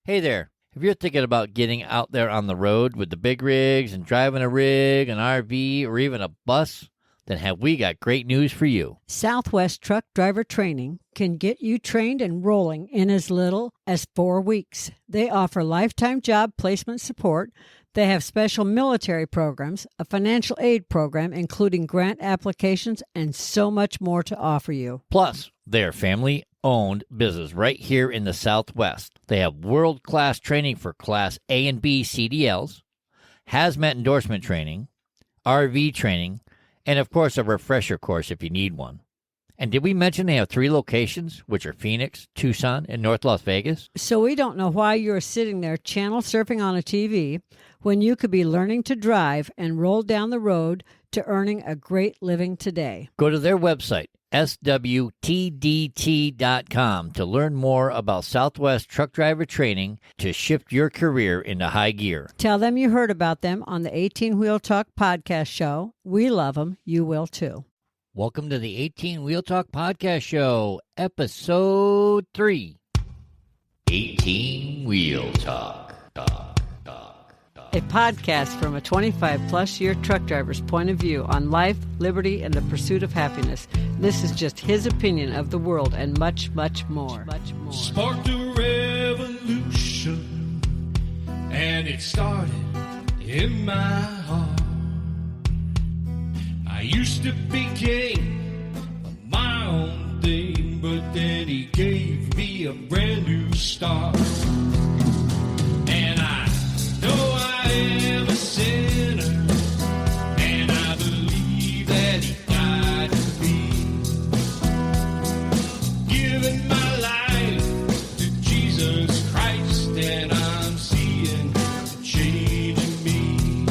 Hey there, if you're thinking about getting out there on the road with the big rigs and driving a rig, an RV, or even a bus, then have we got great news for you. Southwest Truck Driver Training can get you trained and rolling in as little as 4 weeks. They offer lifetime job placement support. They have special military programs, a financial aid program, including grant applications, and so much more to offer you. Plus, they're family-owned business right here in the Southwest. They have world-class training for Class A and B CDLs, hazmat endorsement training, RV training, and, of course, a refresher course if you need one. And did we mention they have 3 locations, which are Phoenix, Tucson, and North Las Vegas? So we don't know why you're sitting there channel surfing on a TV when you could be learning to drive and roll down the road to earning a great living today. Go to their website, swtdt.com, to learn more about Southwest Truck Driver Training to shift your career into high gear. Tell them you heard about them on the 18 Wheel Talk podcast show. We love them. You will too. Welcome to the 18 Wheel Talk podcast show, episode 3. 18 Wheel Talk. A podcast from a 25-plus year truck driver's point of view on life, liberty, and the pursuit of happiness. This is just his opinion of the world and much, much more. Sparked a revolution, and it started in my heart. I used to be king of my own thing, but then he gave me a brand new start. And I know I am a sinner, and I believe that he died for me, giving my life to Jesus Christ, and I'm seeing the change in me.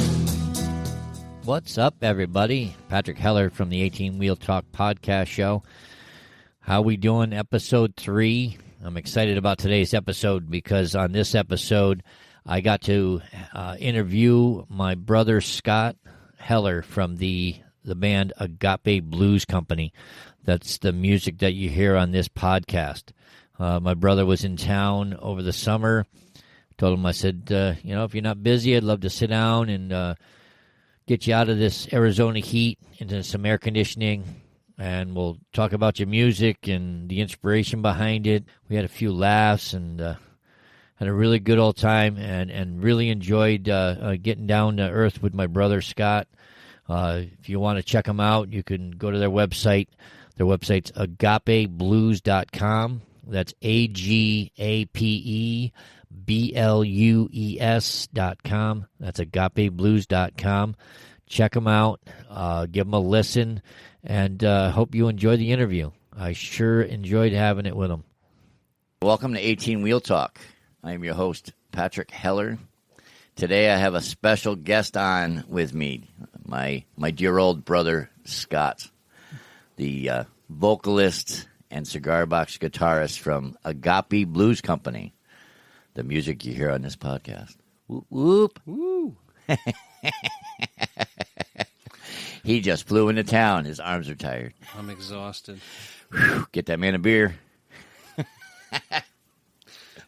What's up, everybody? Patrick Heller from the 18 Wheel Talk podcast show. How we doing? Episode 3. I'm excited about today's episode because on this episode, I got to interview my brother Scott Heller from the band Agape Blues Company. That's the music that you hear on this podcast. My brother was in town over the summer. Told him, I said, if you're not busy, I'd love to sit down and get you out of this Arizona heat into some air conditioning, and we'll talk about your music and the inspiration behind it. We had a few laughs and had a really good old time and really enjoyed getting down to earth with my brother Scott. If you want to check them out, you can go to their website. Their website's agapeblues.com. That's AGAPEBLUES.com. That's agapeblues.com. Check them out. Give them a listen. And hope you enjoy the interview. I sure enjoyed having it with them. Welcome to 18 Wheel Talk. I am your host, Patrick Heller. Today I have a special guest on with me, my dear old brother, Scott, the vocalist and cigar box guitarist from Agape Blues Company, the music you hear on this podcast. Whoop, whoop. Woo. He just flew into town. His arms are tired. I'm exhausted. Whew, get that man a beer.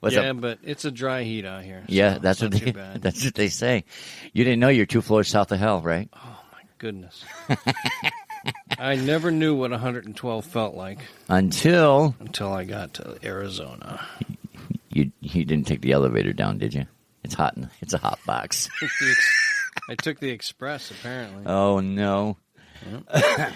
What's up? But it's a dry heat out here. Yeah, so that's what they say. You didn't know you're 2 floors south of hell, right? Oh my goodness. I never knew what 112 felt like until I got to Arizona. You didn't take the elevator down, did you? It's hot. It's a hot box. I took the express, apparently. Oh, no. Yep.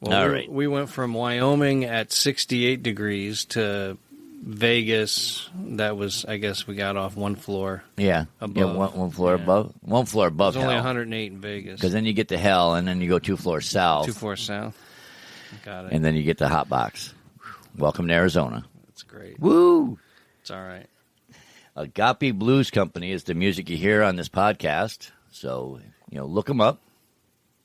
All right. We went from Wyoming at 68 degrees to Vegas. That was, I guess, we got off one floor. Yeah. Above. Yeah, one floor above. One floor above hell. It was only hell. 108 in Vegas. Because then you get to hell, and then you go 2 floors south. 2 floors south. Got it. And then you get the hot box. Welcome to Arizona. That's great. Woo! It's all right. Agape Blues Company is the music you hear on this podcast. So, look them up.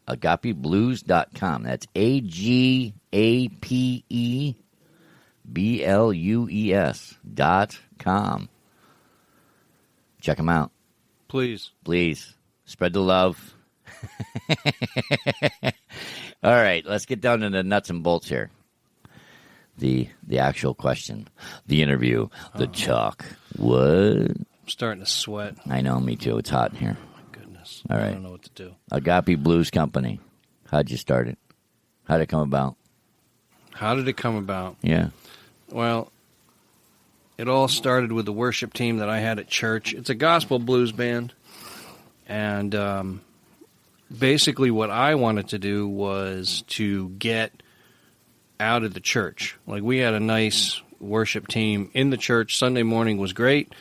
AgapeBlues.com. That's AGAPEBLUES.com. Check them out. Please. Spread the love. All right, let's get down to the nuts and bolts here. the actual question, the interview, the talk. What? I'm starting to sweat. I know, me too. It's hot in here. My goodness. All right. I don't know what to do. Agape Blues Company. How'd you start it? How'd it come about? How did it come about? Yeah. Well, it all started with the worship team that I had at church. It's a gospel blues band. And basically what I wanted to do was to get out of the church. Like, we had a nice worship team in the church. Sunday morning was great,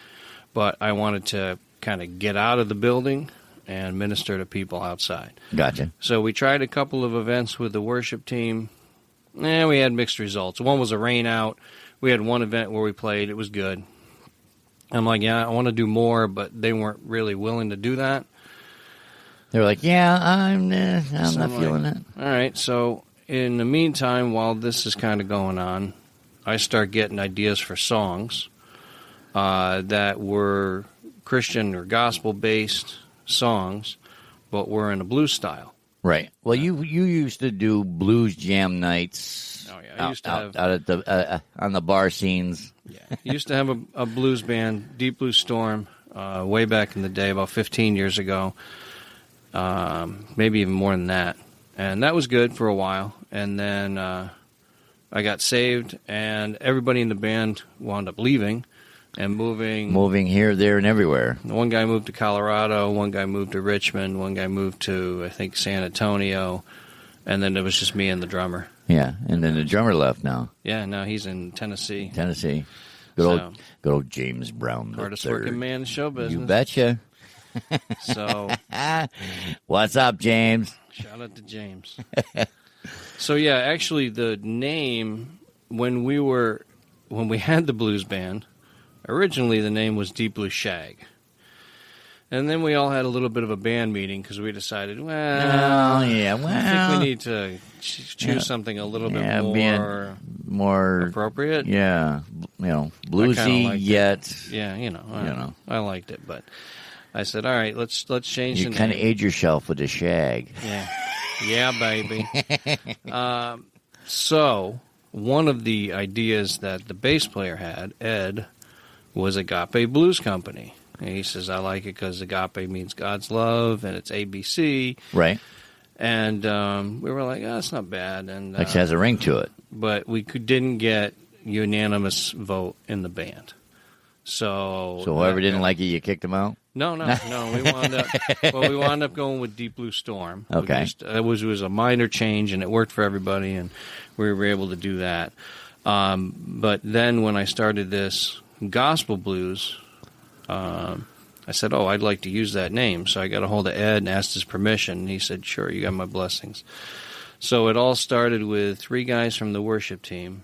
but I wanted to kind of get out of the building and minister to people outside. Gotcha. So we tried a couple of events with the worship team. We had mixed results. One was a rain out. We had one event where we played. It was good. I'm like, yeah, I want to do more, but they weren't really willing to do that. They were like, yeah, I'm not So I'm feeling like, it. All right, so in the meantime, while this is kind of going on, I start getting ideas for songs that were Christian or gospel-based songs, but were in a blues style. Right. Well, you used to do blues jam nights. Oh yeah, I used to have out at the on the bar scenes. Yeah, I used to have a blues band, Deep Blue Storm, way back in the day, about 15 years ago, maybe even more than that. And that was good for a while. And then I got saved, and everybody in the band wound up leaving and moving here, there, and everywhere. One guy moved to Colorado, one guy moved to Richmond, one guy moved to, I think, San Antonio, and then it was just me and the drummer. Yeah, and then the drummer left now. Yeah, now he's in Tennessee. Good old James Brown. Hardest III. working man in show business. You betcha. So, what's up, James? shout out to James. So yeah, actually the name, when we had the blues band, originally the name was Deep Blue Shag. And then we all had a little bit of a band meeting because we decided, I think we need to choose something a little bit more appropriate. appropriate. Yeah, bluesy yet. Yeah, I liked it, but I said, all right, let's change the name. You kind of age yourself with the shag. Yeah, baby. So one of the ideas that the bass player had, Ed, was Agape Blues Company. And he says, I like it because agape means God's love, and it's ABC. Right. And we were like, it's not bad. And It has a ring to it. But we didn't get unanimous vote in the band. So whoever didn't like it, you kicked them out? No. We wound up going with Deep Blue Storm. Okay. It was a minor change, and it worked for everybody, and we were able to do that. But then when I started this gospel blues, I said, I'd like to use that name. So I got a hold of Ed and asked his permission, and he said, sure, you got my blessings. So it all started with 3 guys from the worship team,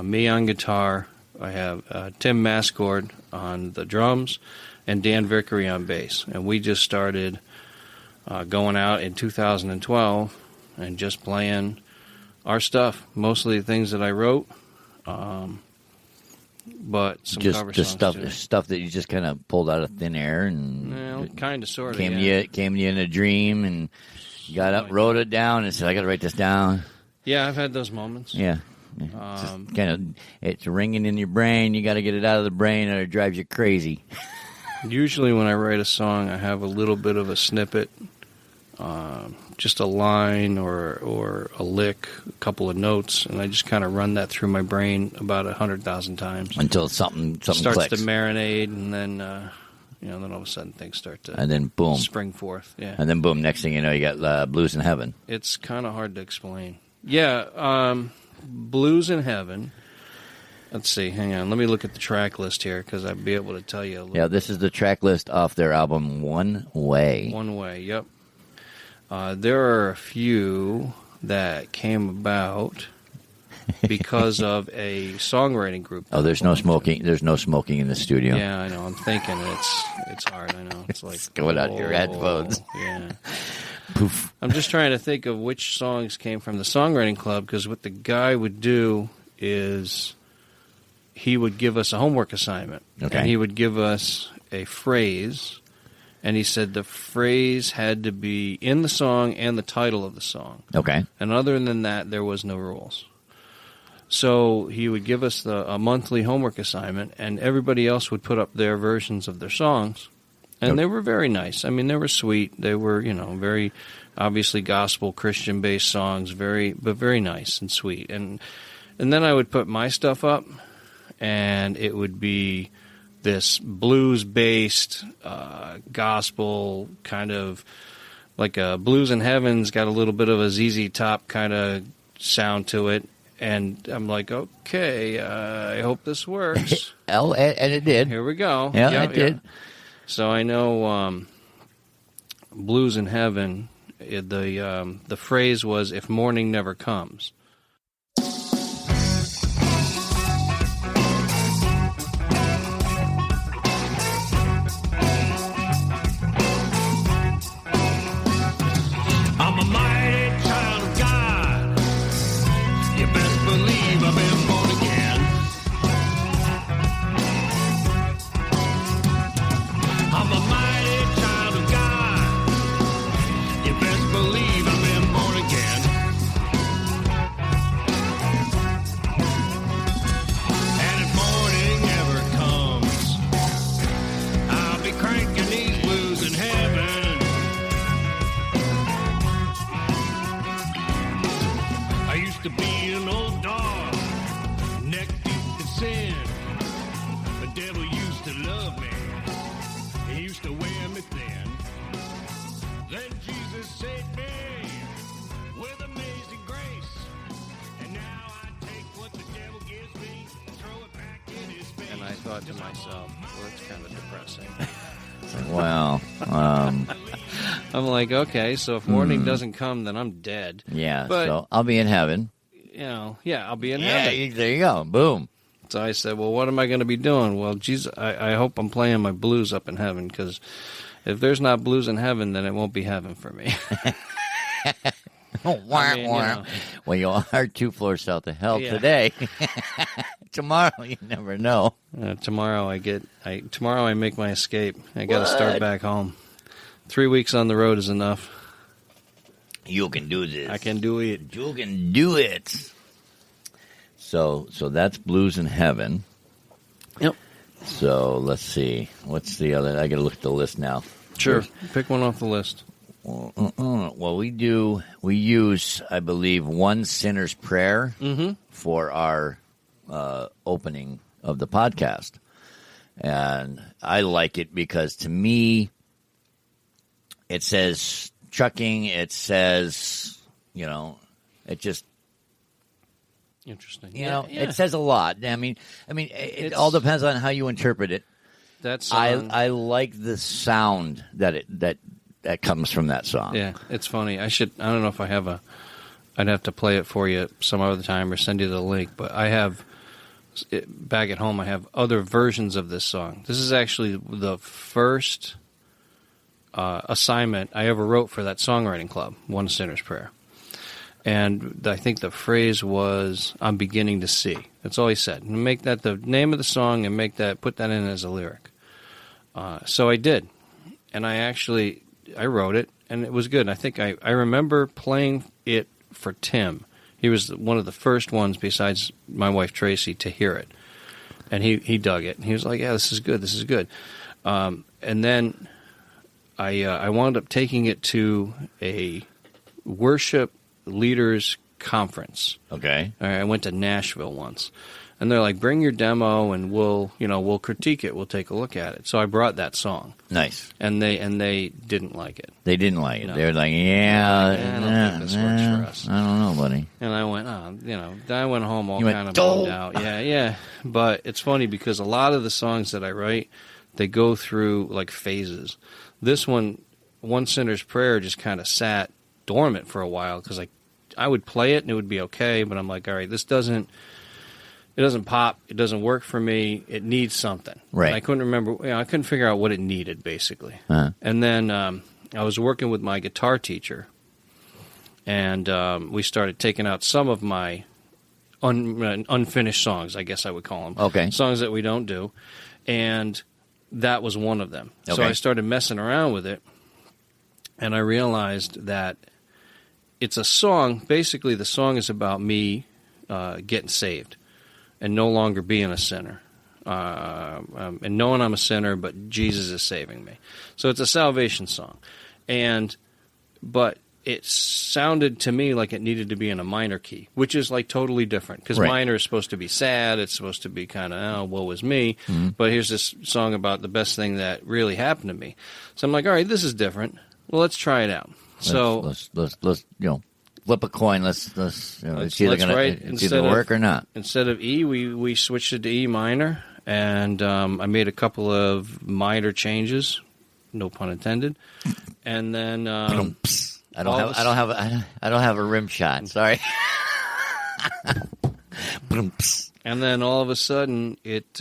me on guitar. I have Tim Mascord on the drums and Dan Vickery on bass. And we just started going out in 2012 and just playing our stuff, mostly the things that I wrote, but some cover songs too. Stuff that you just kind of pulled out of thin air and kind of, sort of, came to you in a dream and got up, wrote it down, and said, I got to write this down. Yeah, I've had those moments. Yeah. It's ringing in your brain. You got to get it out of the brain, or it drives you crazy. Usually when I write a song, I have a little bit of a snippet, just a line or a lick, a couple of notes, and I just kind of run that through my brain about 100,000 times until something starts clicks. to marinate, and then then all of a sudden things start to and then boom, spring forth. Yeah, and then boom, next thing you know, you got Blues in Heaven. It's kind of hard to explain. Yeah, Blues in Heaven. Let's see. Hang on. Let me look at the track list here because I'd be able to tell you a little. Yeah, this is the track list off their album One Way. One Way, yep. There are a few that came about because of a songwriting group. Oh, there's no smoking. There's no smoking in the studio. Yeah, I know. I'm thinking it's hard. I know. It's like it's going out your headphones. Yeah. Poof. I'm just trying to think of which songs came from the songwriting club, because what the guy would do is he would give us a homework assignment. Okay. And he would give us a phrase, and he said the phrase had to be in the song and the title of the song. Okay. And other than that, there was no rules. So he would give us a monthly homework assignment, and everybody else would put up their versions of their songs. And they were very nice. I mean, they were sweet. They were, very obviously gospel, Christian-based songs, but very nice and sweet. And then I would put my stuff up, and it would be this blues-based gospel kind of like a Blues in Heaven's got a little bit of a ZZ Top kind of sound to it. And I'm like, okay, I hope this works. And it did. Here we go. Yeah, it did. So I know Blues in Heaven, the phrase was, if morning never comes. I'm a mighty child of God. You best believe I've been born again. I'm a mighty child of God. You best believe I've been born again. And if morning ever comes, I'll be cranking these blues in heaven. I used to be an old dog, neck deep in sin. The devil used to love me. He used to wear me thin. Then Jesus saved me with amazing grace. And now I take what the devil gives me, throw it back in his face. And I thought to myself, well, it's kind of depressing. Well, I'm like, okay, so if morning doesn't come, then I'm dead. yeah, But- so I'll be in heaven. I'll be in Yeah, heaven. there you go. Boom. So I said, well, what am I going to be doing? Well, Jesus, I hope I'm playing my blues up in heaven, because if there's not blues in heaven, then it won't be heaven for me. Wah, mean, wah. Well, you are 2 floors south of hell Yeah. today. Tomorrow, you never know. Tomorrow I make my escape. I got to start back home. 3 weeks on the road is enough. You can do this. I can do it. You can do it. So that's Blues in Heaven. Yep. So let's see. What's the other? I got to look at the list now. Sure. Pick one off the list. Well, we use, I believe, One Sinner's Prayer for our opening of the podcast. And I like it because, to me, it says trucking, it says, it just, Interesting. it says a lot. I mean, it all depends on how you interpret it. That song, I like the sound that comes from that song. yeah, it's funny. I don't know if I have I'd have to play it for you some other time or send you the link, but I have, back at home, I have other versions of this song. This is actually the first assignment I ever wrote for that songwriting club, One Sinner's Prayer. And I think the phrase was, I'm beginning to see. That's all he said. And make that the name of the song and put that in as a lyric. So I did. And I wrote it, and it was good. I think I remember playing it for Tim. He was one of the first ones, besides my wife Tracy, to hear it. And he dug it. And he was like, yeah, this is good. And then I wound up taking it to a worship leaders conference. Okay. I went to Nashville once, and they're like, "Bring your demo, and we'll critique it. We'll take a look at it." So I brought that song, Nice. and they didn't like it, They didn't like it. No. They were like, I don't think this works for us. I don't know, buddy. and I went, I went home all You went, kind of bummed out. Yeah. But it's funny because a lot of the songs that I write, they go through like phases. This one, One Sinner's Prayer, just kind of sat dormant for a while because I would play it and it would be okay, but I'm like, all right, it doesn't pop, it doesn't work for me, it needs something. Right. And I couldn't remember, I couldn't figure out what it needed, basically. Uh-huh. And then I was working with my guitar teacher, and we started taking out some of my unfinished songs, I guess I would call them. Okay. Songs that we don't do, and that was one of them. So Okay. I started messing around with it, and I realized that it's a song. Basically, the song is about me getting saved and no longer being a sinner. And knowing I'm a sinner, but Jesus is saving me. So it's a salvation song. But it sounded to me like it needed to be in a minor key, which is like totally different, because minor is supposed to be sad. It's supposed to be kind of, oh, woe is me. Mm-hmm. But here's this song about the best thing that really happened to me. So I'm like, all right, this is different. Well, let's try it out. Let's flip a coin. It's either going to work or not. Instead of E, we switched it to E minor, and I made a couple of minor changes, no pun intended, and then I don't have a rim shot. Sorry. And then all of a sudden, it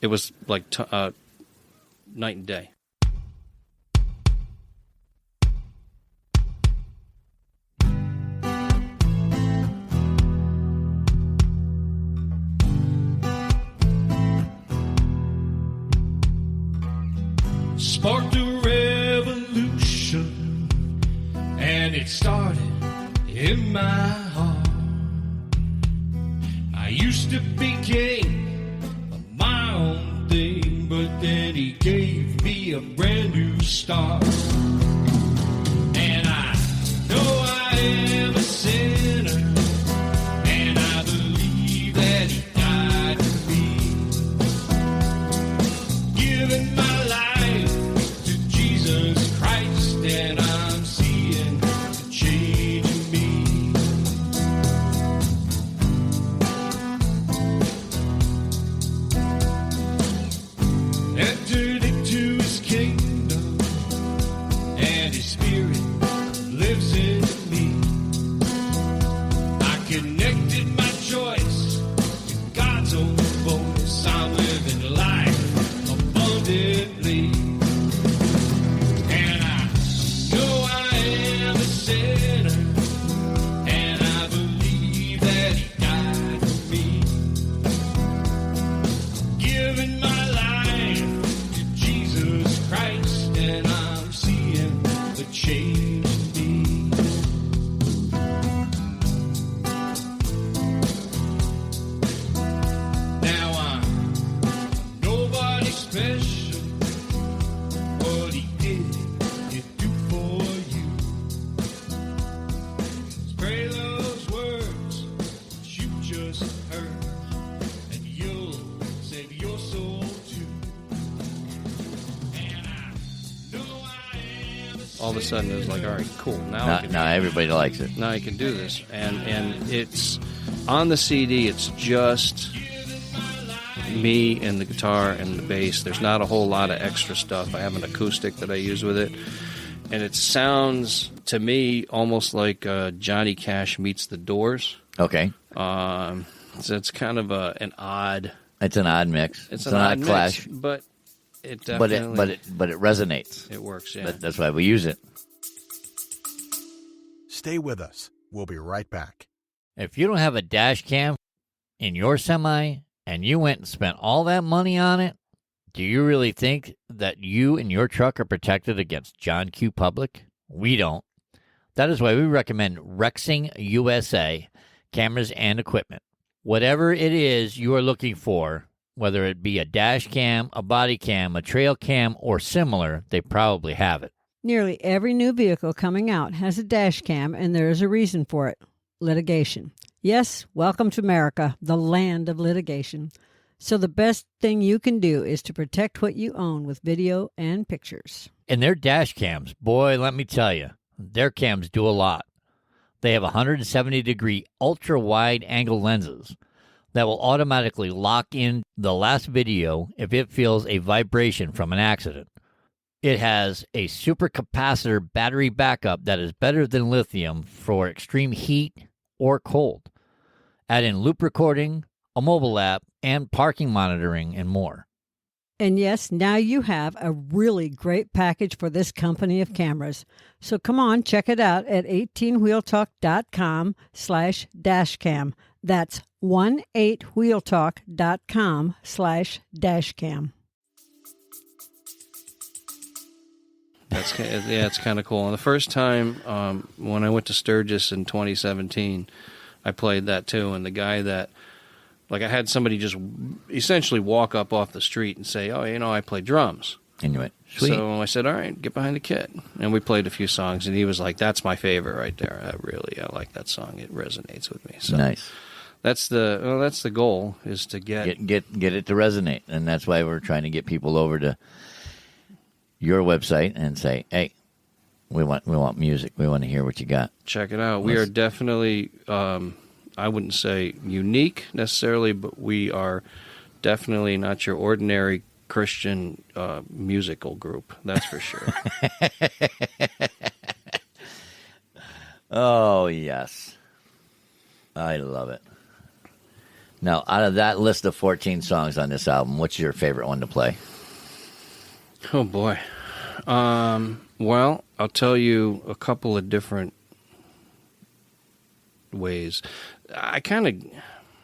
was like night and day. Sparked a revolution, and it started in my heart. I used to be king of my own thing, but then he gave me a brand new start. And I know I am a sinner, and I believe that he died for me, giving my life to Jesus Christ, and I'm seeing the change in me. Entered into his kingdom, and his spirit lives in me. I connected my choice to God's own voice. I'm living life abundantly. And I know I am a sinner, and I believe that he died for me, giving my life to Jesus Christ, and I'm seeing the change in me. Now I'm nobody special. What he did do for you. Pray those words that you just heard, and you'll save your soul too. And I know I am a All of a sudden, it was like, all right, cool. Now everybody likes it. Now I can do this. And it's on the CD, it's just me and the guitar and the bass. There's not a whole lot of extra stuff. I have an acoustic that I use with it. And it sounds, to me, almost like Johnny Cash meets the Doors. Okay. So it's kind of an odd... It's an odd mix. It's an odd clash. mix, but it definitely... But it resonates. It works, yeah. That's why we use it. Stay with us. We'll be right back. If you don't have a dash cam in your semi and you went and spent all that money on it, do you really think that you and your truck are protected against John Q. Public? We don't. That is why we recommend Rexing USA cameras and equipment. Whatever it is you are looking for, whether it be a dash cam, a body cam, a trail cam, or similar, they probably have it. Nearly every new vehicle coming out has a dash cam, and there is a reason for it: litigation. Yes, welcome to America, the land of litigation. So the best thing you can do is to protect what you own with video and pictures. And their dash cams, boy, let me tell you, their cams do a lot. They have 170-degree ultra-wide angle lenses that will automatically lock in the last video if it feels a vibration from an accident. It has a supercapacitor battery backup that is better than lithium for extreme heat or cold. Add in loop recording, a mobile app, and parking monitoring, and more. And yes, now you have a really great package for this company of cameras. So come on, check it out at 18wheeltalk.com/dashcam. That's 18wheeltalk.com/dashcam. It's kind of cool. And the first time when I went to Sturgis in 2017, I played that too. And the guy that, like, I had somebody just essentially walk up off the street and say, "Oh, I play drums." And you went, sweet. So I said, "All right, get behind the kit." And we played a few songs, and he was like, "That's my favorite right there. I like that song. It resonates with me." So nice. That's the goal, is to get it to resonate, and that's why we're trying to get people over to your website and say, "Hey, we want music. We want to hear what you got. Check it out." We are definitely, I wouldn't say unique necessarily, but we are definitely not your ordinary Christian musical group. That's for sure. Oh yes, I love it. Now, out of that list of 14 songs on this album, what's your favorite one to play? Oh, boy. Well, I'll tell you a couple of different ways. I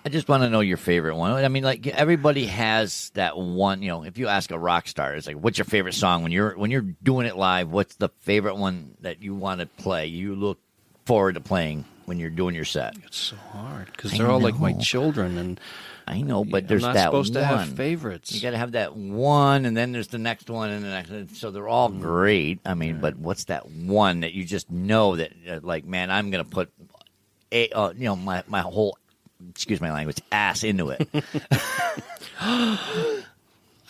just want to know your favorite one. I mean, like, everybody has that one, if you ask a rock star, it's like, what's your favorite song? When you're doing it live, what's the favorite one that you want to play? You look forward to playing when you're doing your set. It's so hard because they're all like my children, and I know, but there's I'm not that supposed one. to have favorites. You got to have that one, and then there's the next one, and the next. So they're all great. I mean, but what's that one that you just know that, like, man, I'm gonna put my whole, excuse my language, ass into it.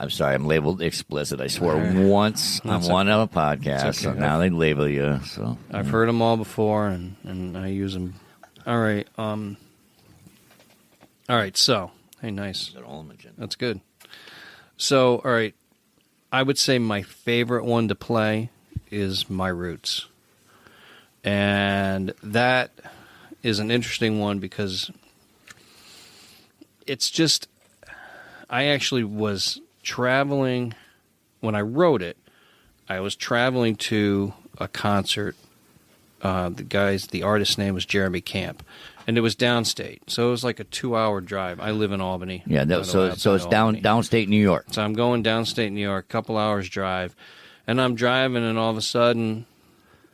I'm sorry, I'm labeled explicit. I swore once on one of a podcast, okay. So now they label you. So I've heard them all before, and I use them. All right. So, hey, nice. That's good. So, all right. I would say my favorite one to play is My Roots. And that is an interesting one because it's just, I actually was traveling, when I wrote it, I was traveling to a concert. The artist's name was Jeremy Camp, and it was downstate, so it was like a 2-hour drive. I live in Albany. Yeah, so it's downstate New York. So I'm going downstate New York, a couple hours drive, and I'm driving, and all of a sudden,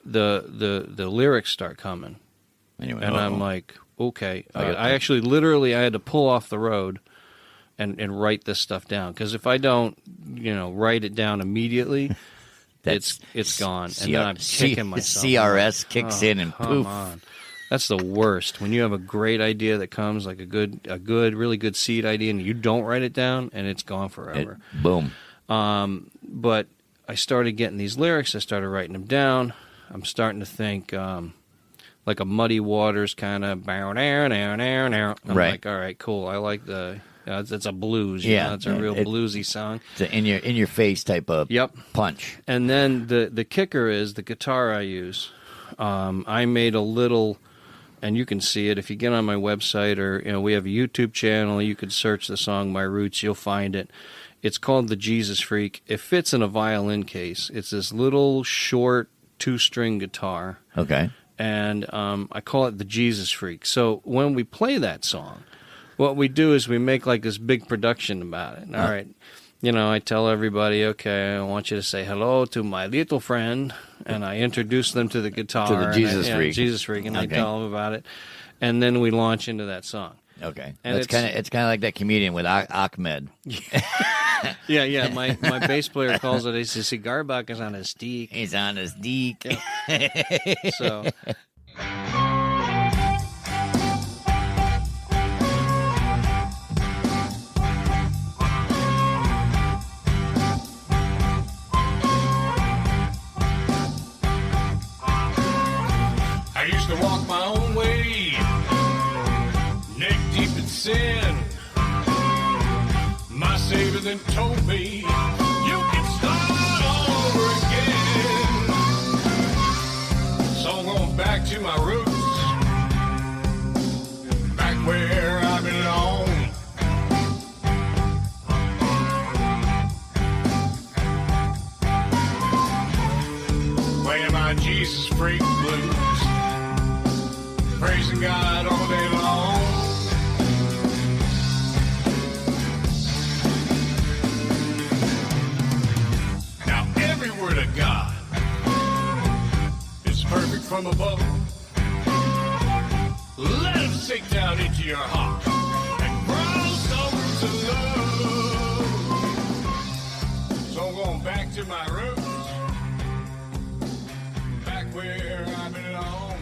the lyrics start coming, and I'm like, okay. I actually literally I had to pull off the road and write this stuff down, because if I don't, write it down immediately, it's gone, and then I'm kicking myself. CRS kicks in and poof. On. That's the worst. When you have a great idea that comes, like a really good seed idea, and you don't write it down, and it's gone forever. Boom. But I started getting these lyrics. I started writing them down. I'm starting to think like a Muddy Waters kind of. I'm like, all right, cool. I like the. It's a blues. It's a real bluesy song. It's an in your face type of punch. And then the kicker is the guitar I use. I made a little, and you can see it if you get on my website, or we have a YouTube channel. You could search the song My Roots. You'll find it. It's called the Jesus Freak. It fits in a violin case. It's this little short 2-string guitar. Okay. And I call it the Jesus Freak. So when we play that song, what we do is we make like this big production about it. All right. I tell everybody, okay, I want you to say hello to my little friend, and I introduce them to the guitar. To the Jesus Freak. And I tell them about it. And then we launch into that song. Okay. And it's kind of like that comedian with Ahmed. Yeah. My bass player calls it, he says, cigar box is on his steak. He's on his deek. Yeah. So... I used to walk my own way, neck deep in sin. My Savior then told me, you can start all over again. So I'm going back to my roots, back where I belong. Playing my Jesus Freak blues, praising God all day long. Now every word of God is perfect from above. Let him sink down into your heart and cross some roots of love. So I'm going back to my roots, back where I belong.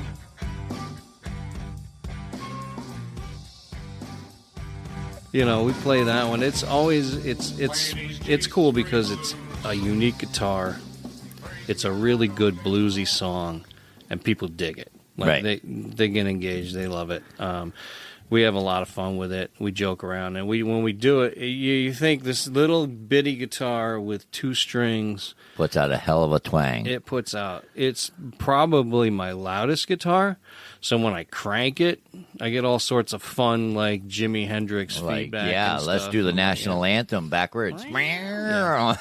You know, we play that one. It's always it's cool because it's a unique guitar. It's a really good bluesy song, and people dig it. Like Right. they get engaged. They love it. We have a lot of fun with it. We joke around, and when we do it, you think this little bitty guitar with 2 strings Puts out a hell of a twang. it puts out. It's probably my loudest guitar. So when I crank it, I get all sorts of fun, like Jimi Hendrix Like, feedback. yeah, and let's stuff. do the And, national anthem backwards. Yeah.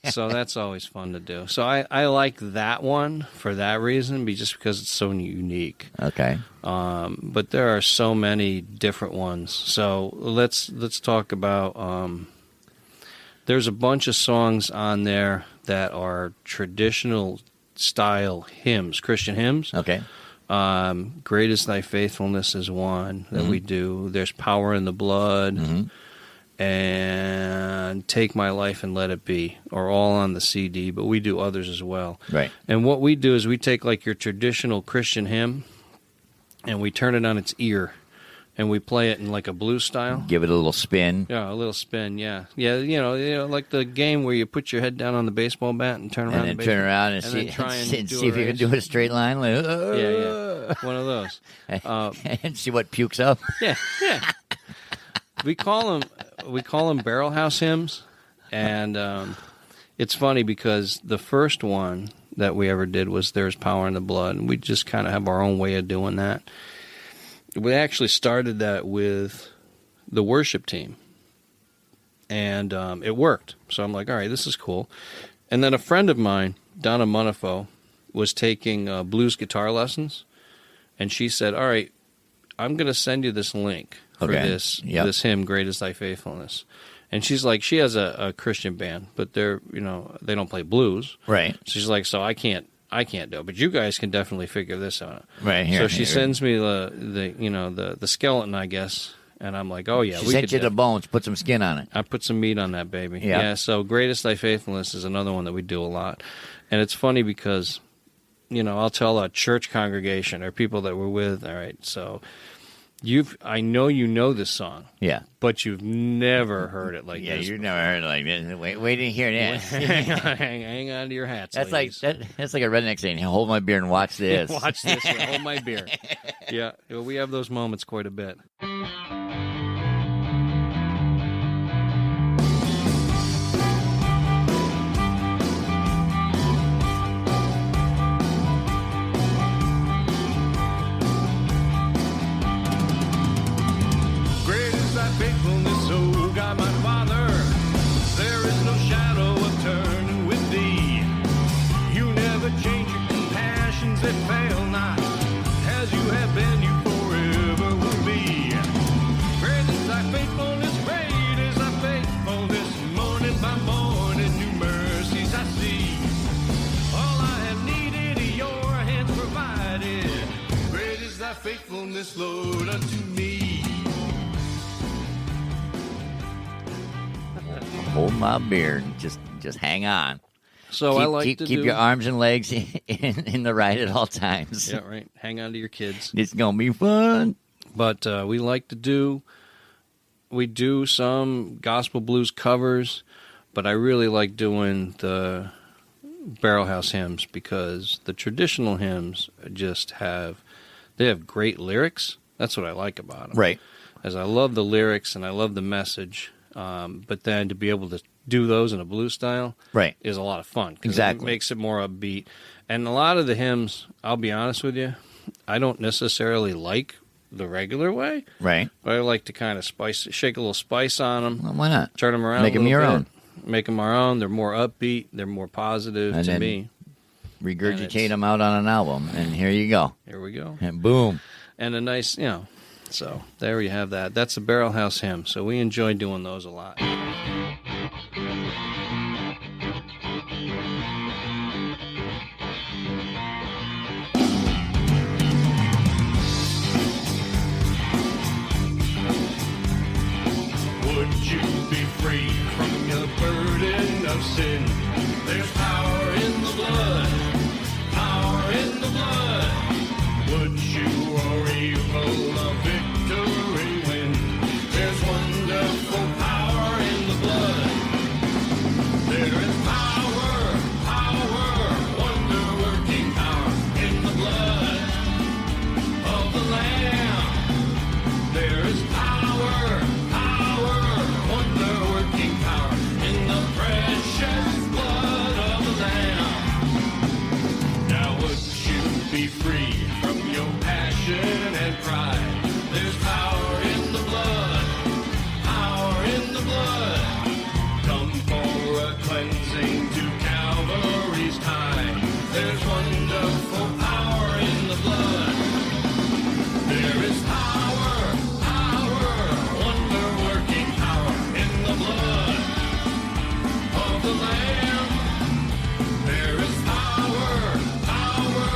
So that's always fun to do. So I like that one for that reason, just because it's so unique. Okay. But there are so many different ones. So let's talk about. There's a bunch of songs on there that are traditional style hymns, Christian hymns. Okay. Greatest Thy Faithfulness is one that we do. There's Power in the Blood. And Take My Life and Let It Be are all on the CD, but we do others as well. Right. And what we do is we take like your traditional Christian hymn and we turn it on its ear and we play it in like a blues style. Give it a little spin. Yeah, a little spin, yeah. Yeah, you know, like the game where you put your head down on the baseball bat and turn around And then the turn baseball- around and, and see, then try and and do see a if you can race. do a straight line. Like, Yeah. One of those. And see what pukes up. Yeah. We call them barrel house hymns, and it's funny because the first one that we ever did was There's Power in the Blood, and we just kind of have our own way of doing that. We actually started that with the worship team, and it worked. So I'm like, all right, this is cool. And then a friend of mine, Donna Munifo, was taking blues guitar lessons, and she said, all right, I'm going to send you this link for Okay. this Yep. hymn, Greatest Thy Faithfulness. And she's like, she has a Christian band, but they don't play blues. Right. She's like, so I can't do it, but you guys can definitely figure this out. Right here. So she sends me the skeleton, I guess, and I'm like, oh yeah, She we sent could you the def- bones. Put some skin on it. I put some meat on that baby. Yeah. Yeah. So Greatest Thy Faithfulness is another one that we do a lot, and it's funny because, I'll tell a church congregation or people that we're with, all right, so I know you know this song, Yeah. but you've never heard it like Yeah, this. you've never heard it like this. Wait to hear this. hang on to your hats. That's ladies. that's like a redneck saying, "Hold my beer and watch this." Watch this. Yeah, hold my beer. Yeah, we have those moments quite a bit. Great is thy faithfulness, O God my Father. There is no shadow of turning with thee. You never change your compassions that fail not. As you have been, you forever will be. Great is thy faithfulness, great is thy faithfulness. Morning by morning, new mercies I see. All I have needed, your hands provided. Great is thy faithfulness, Lord, unto me. Hold my beer and just hang on. So I like to keep do. your arms and legs in the right at all times. Yeah, right. Hang on to your kids. It's gonna be fun. But we like to do. We do some gospel blues covers, but I really like doing the barrel house hymns because the traditional hymns they have great lyrics. That's what I like about them. Right. As I love the lyrics and I love the message, but then to be able to do those in a blues style Right. is a lot of fun. 'Cause Exactly. It makes it more upbeat. And a lot of the hymns, I'll be honest with you, I don't necessarily like the regular way, Right. but I like to kind of shake a little spice on them, Well, why not? turn them around Make a 'em little your bit, own. Make them our own. They're more upbeat. They're more positive And to then- me. Regurgitate them out on an album, and here you go. Here we go. And boom. And a nice, so there you have that. That's a barrel house hymn. So we enjoy doing those a lot. of sin. There's power in the blood, power in the blood. Would you or evil a victory win? There's wonderful power in the blood. There is power, power, wonder-working power in the blood of the Lamb. There is power, power, wonder-working power in the precious blood of the Lamb. Now would you be free from your passion and pride? There's power in the blood, power in the blood. Come for a cleansing to Calvary's tide. There's wonderful power in the blood. There is power, power, wonder-working power in the blood of the Lamb. There is power, power,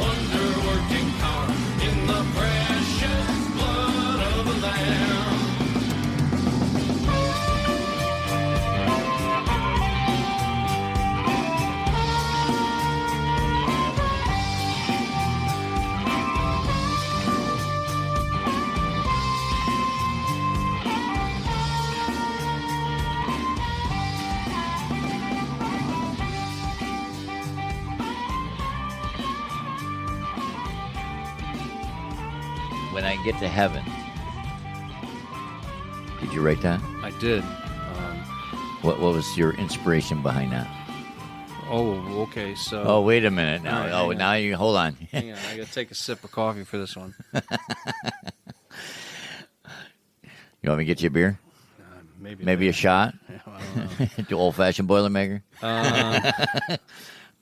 wonder-working power in the precious blood of the Lamb. When I get to heaven. Did you write that? I did. What was your inspiration behind that? Oh, okay. So. Oh, wait a minute now. All right, Oh, hang on. now you hold on. Hang on, I gotta take a sip of coffee for this one. You want me to get you a beer? Maybe. Maybe a shot? Yeah, I don't know. The old-fashioned Boilermaker?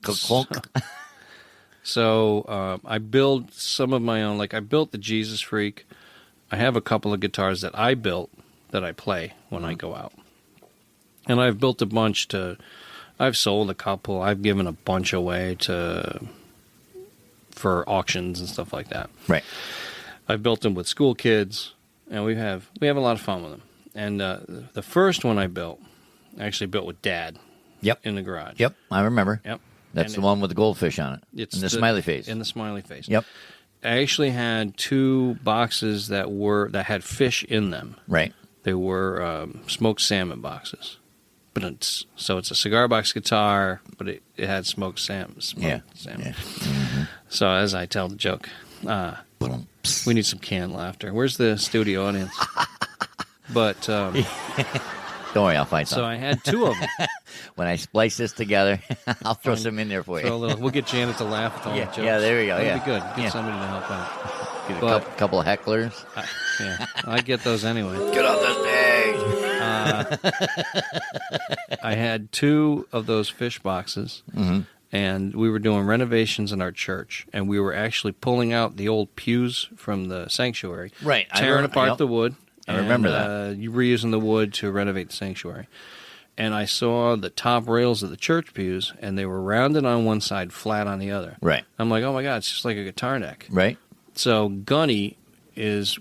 Clunk. So I build some of my own. Like I built the Jesus Freak. I have a couple of guitars that I built that I play when I go out. And I've built a bunch I've sold a couple. I've given a bunch away for auctions and stuff like that. Right. I've built them with school kids, and we have a lot of fun with them. And the first one I actually built with Dad. Yep. In the garage. Yep, I remember. Yep. That's And the one with the goldfish on it. It's and the smiley face. And the smiley face. Yep. I actually had two boxes that had fish in them. Right. They were smoked salmon boxes. But it's a cigar box guitar, but it had smoked salmon. Yeah. Mm-hmm. So as I tell the joke, we need some canned laughter. Where's the studio audience? But Don't worry, I'll find some. so I had two of them. When I splice this together, I'll throw some in there for you. We'll get Janet to laugh at all the jokes. Yeah, there we go. That'd Yeah. be good. Get Yeah. somebody to help out. Get a But- couple of hecklers. I get those anyway. Get on the stage! I had two of those fish boxes, and we were doing renovations in our church, and we were actually pulling out the old pews from the sanctuary, Right. tearing apart the wood. I remember that. You were using the wood to renovate the sanctuary. And I saw the top rails of the church pews, and they were rounded on one side, flat on the other. Right. I'm like, oh my God, it's just like a guitar neck. Right. So Gunny is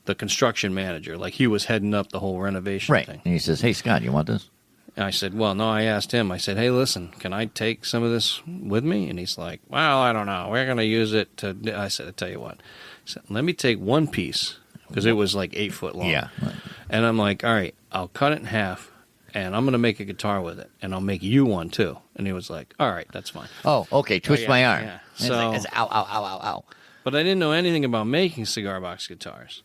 the construction manager. Like he was heading up the whole renovation Right. thing. And he says, hey, Scott, you want this? And I said, well, no, I asked him. I said, hey, listen, can I take some of this with me? And he's like, well, I don't know. We're going to use it to... I said, I'll tell you what. I said, let me take one piece, because it was like 8 foot long. Yeah. And I'm like, all right, I'll cut it in half, and I'm going to make a guitar with it, and I'll make you one, too. And he was like, all right, that's fine. Oh, okay. Twist yeah, my arm. yeah. And it's ow, ow, ow, ow, ow. But I didn't know anything about making cigar box guitars.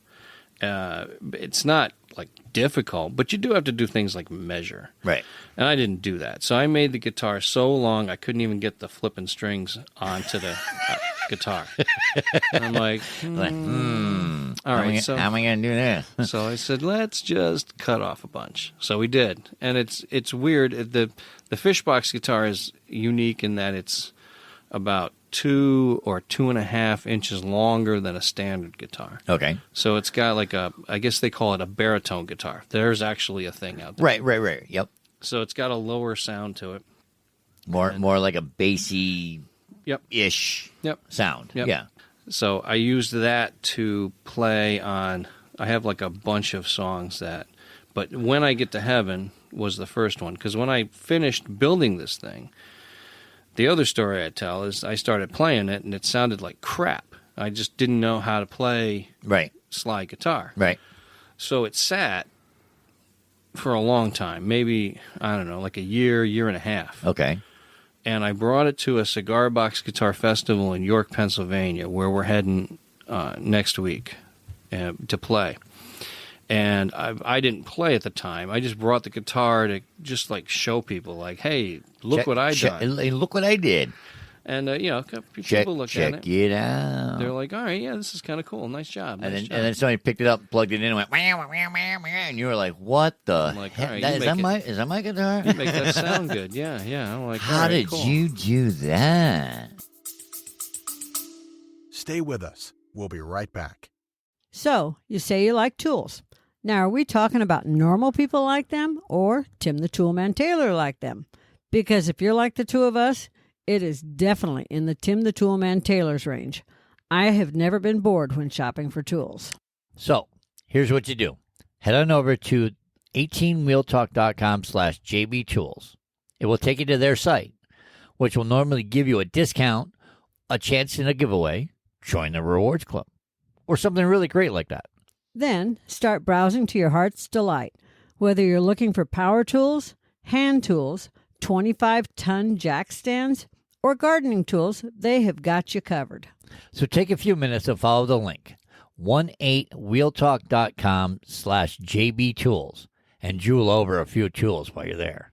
It's not like difficult, but you do have to do things like measure. Right. And I didn't do that. So I made the guitar so long I couldn't even get the flipping strings onto the guitar. And I'm like, all right. How am I going to do this? So I said, let's just cut off a bunch. So we did. And it's weird. The Fishbox guitar is unique in that it's about 2 or 2.5 inches longer than a standard guitar. Okay. So it's got like I guess they call it a baritone guitar. There's actually a thing out there. Right. Yep. So it's got a lower sound to it. More like a bassy Yep. ish Yep. sound. Yep. Yeah. So I used that to play on. I have like a bunch of songs But When I Get to Heaven was the first one, because when I finished building this thing, the other story I tell is I started playing it, and it sounded like crap. I just didn't know how to play slide guitar. Right. So it sat for a long time, maybe, I don't know, like a year and a half. Okay. And I brought it to a Cigar Box Guitar Festival in York, Pennsylvania, where we're heading next week to play. And I didn't play at the time. I just brought the guitar to just like show people, like, hey, look what I done. Look what I did. And, people look at it. Check it out. They're like, all right, yeah, this is kind of cool. Nice job. And then somebody picked it up, plugged it in, and went, wah, wah, wah, wah, wah, and you were like, what the like, heck? Right, Is that my guitar? You make that sound good. Yeah. I'm like, how did you do that? Stay with us. We'll be right back. So, you say you like tools. Now, are we talking about normal people like them or Tim the Toolman Taylor like them? Because if you're like the two of us, it is definitely in the Tim the Toolman Taylor's range. I have never been bored when shopping for tools. So, here's what you do. Head on over to 18wheeltalk.com/JBTools. It will take you to their site, which will normally give you a discount, a chance in a giveaway, join the rewards club, or something really great like that. Then start browsing to your heart's delight. Whether you're looking for power tools, hand tools, 25-ton jack stands, or gardening tools, they have got you covered. So take a few minutes to follow the link, 18wheeltalk.com/JBTools, and jewel over a few tools while you're there.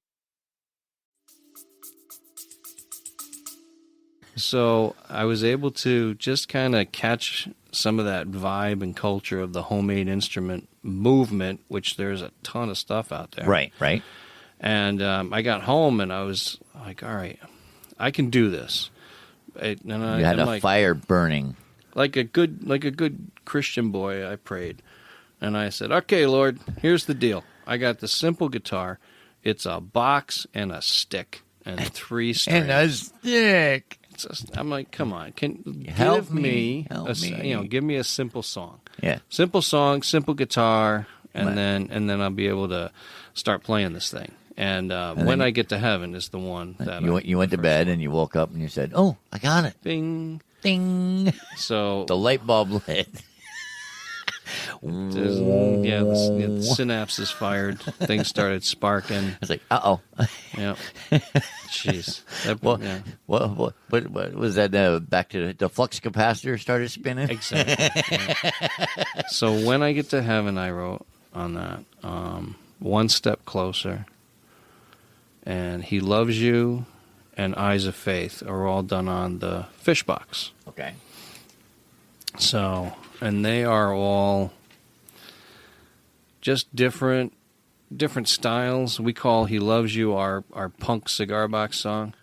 So I was able to just kind of catch some of that vibe and culture of the homemade instrument movement, which there's a ton of stuff out there. Right. And I got home and I was like, all right, I can do this. You had a fire burning. Like a good Christian boy, I prayed. And I said, okay, Lord, here's the deal. I got the simple guitar. It's a box and a stick and 3 strings. And a stick. I'm like, come on, Help me. Give me a simple song. Yeah. Simple song, simple guitar, and then I'll be able to start playing this thing. And When I Get to Heaven is the one that you went to bed and you woke up and you said, "Oh, I got it." Bing, ding. So the light bulb lit. The synapses fired. Things started sparking. It's like, uh-oh. Yeah. Jeez. What was that? Back to the flux capacitor started spinning? Exactly. Yeah. So When I Get to Heaven, I wrote on that. One Step Closer. And He Loves You and Eyes of Faith are all done on the fish box. Okay. So, and they are all just different styles. We call He Loves You our punk cigar box song.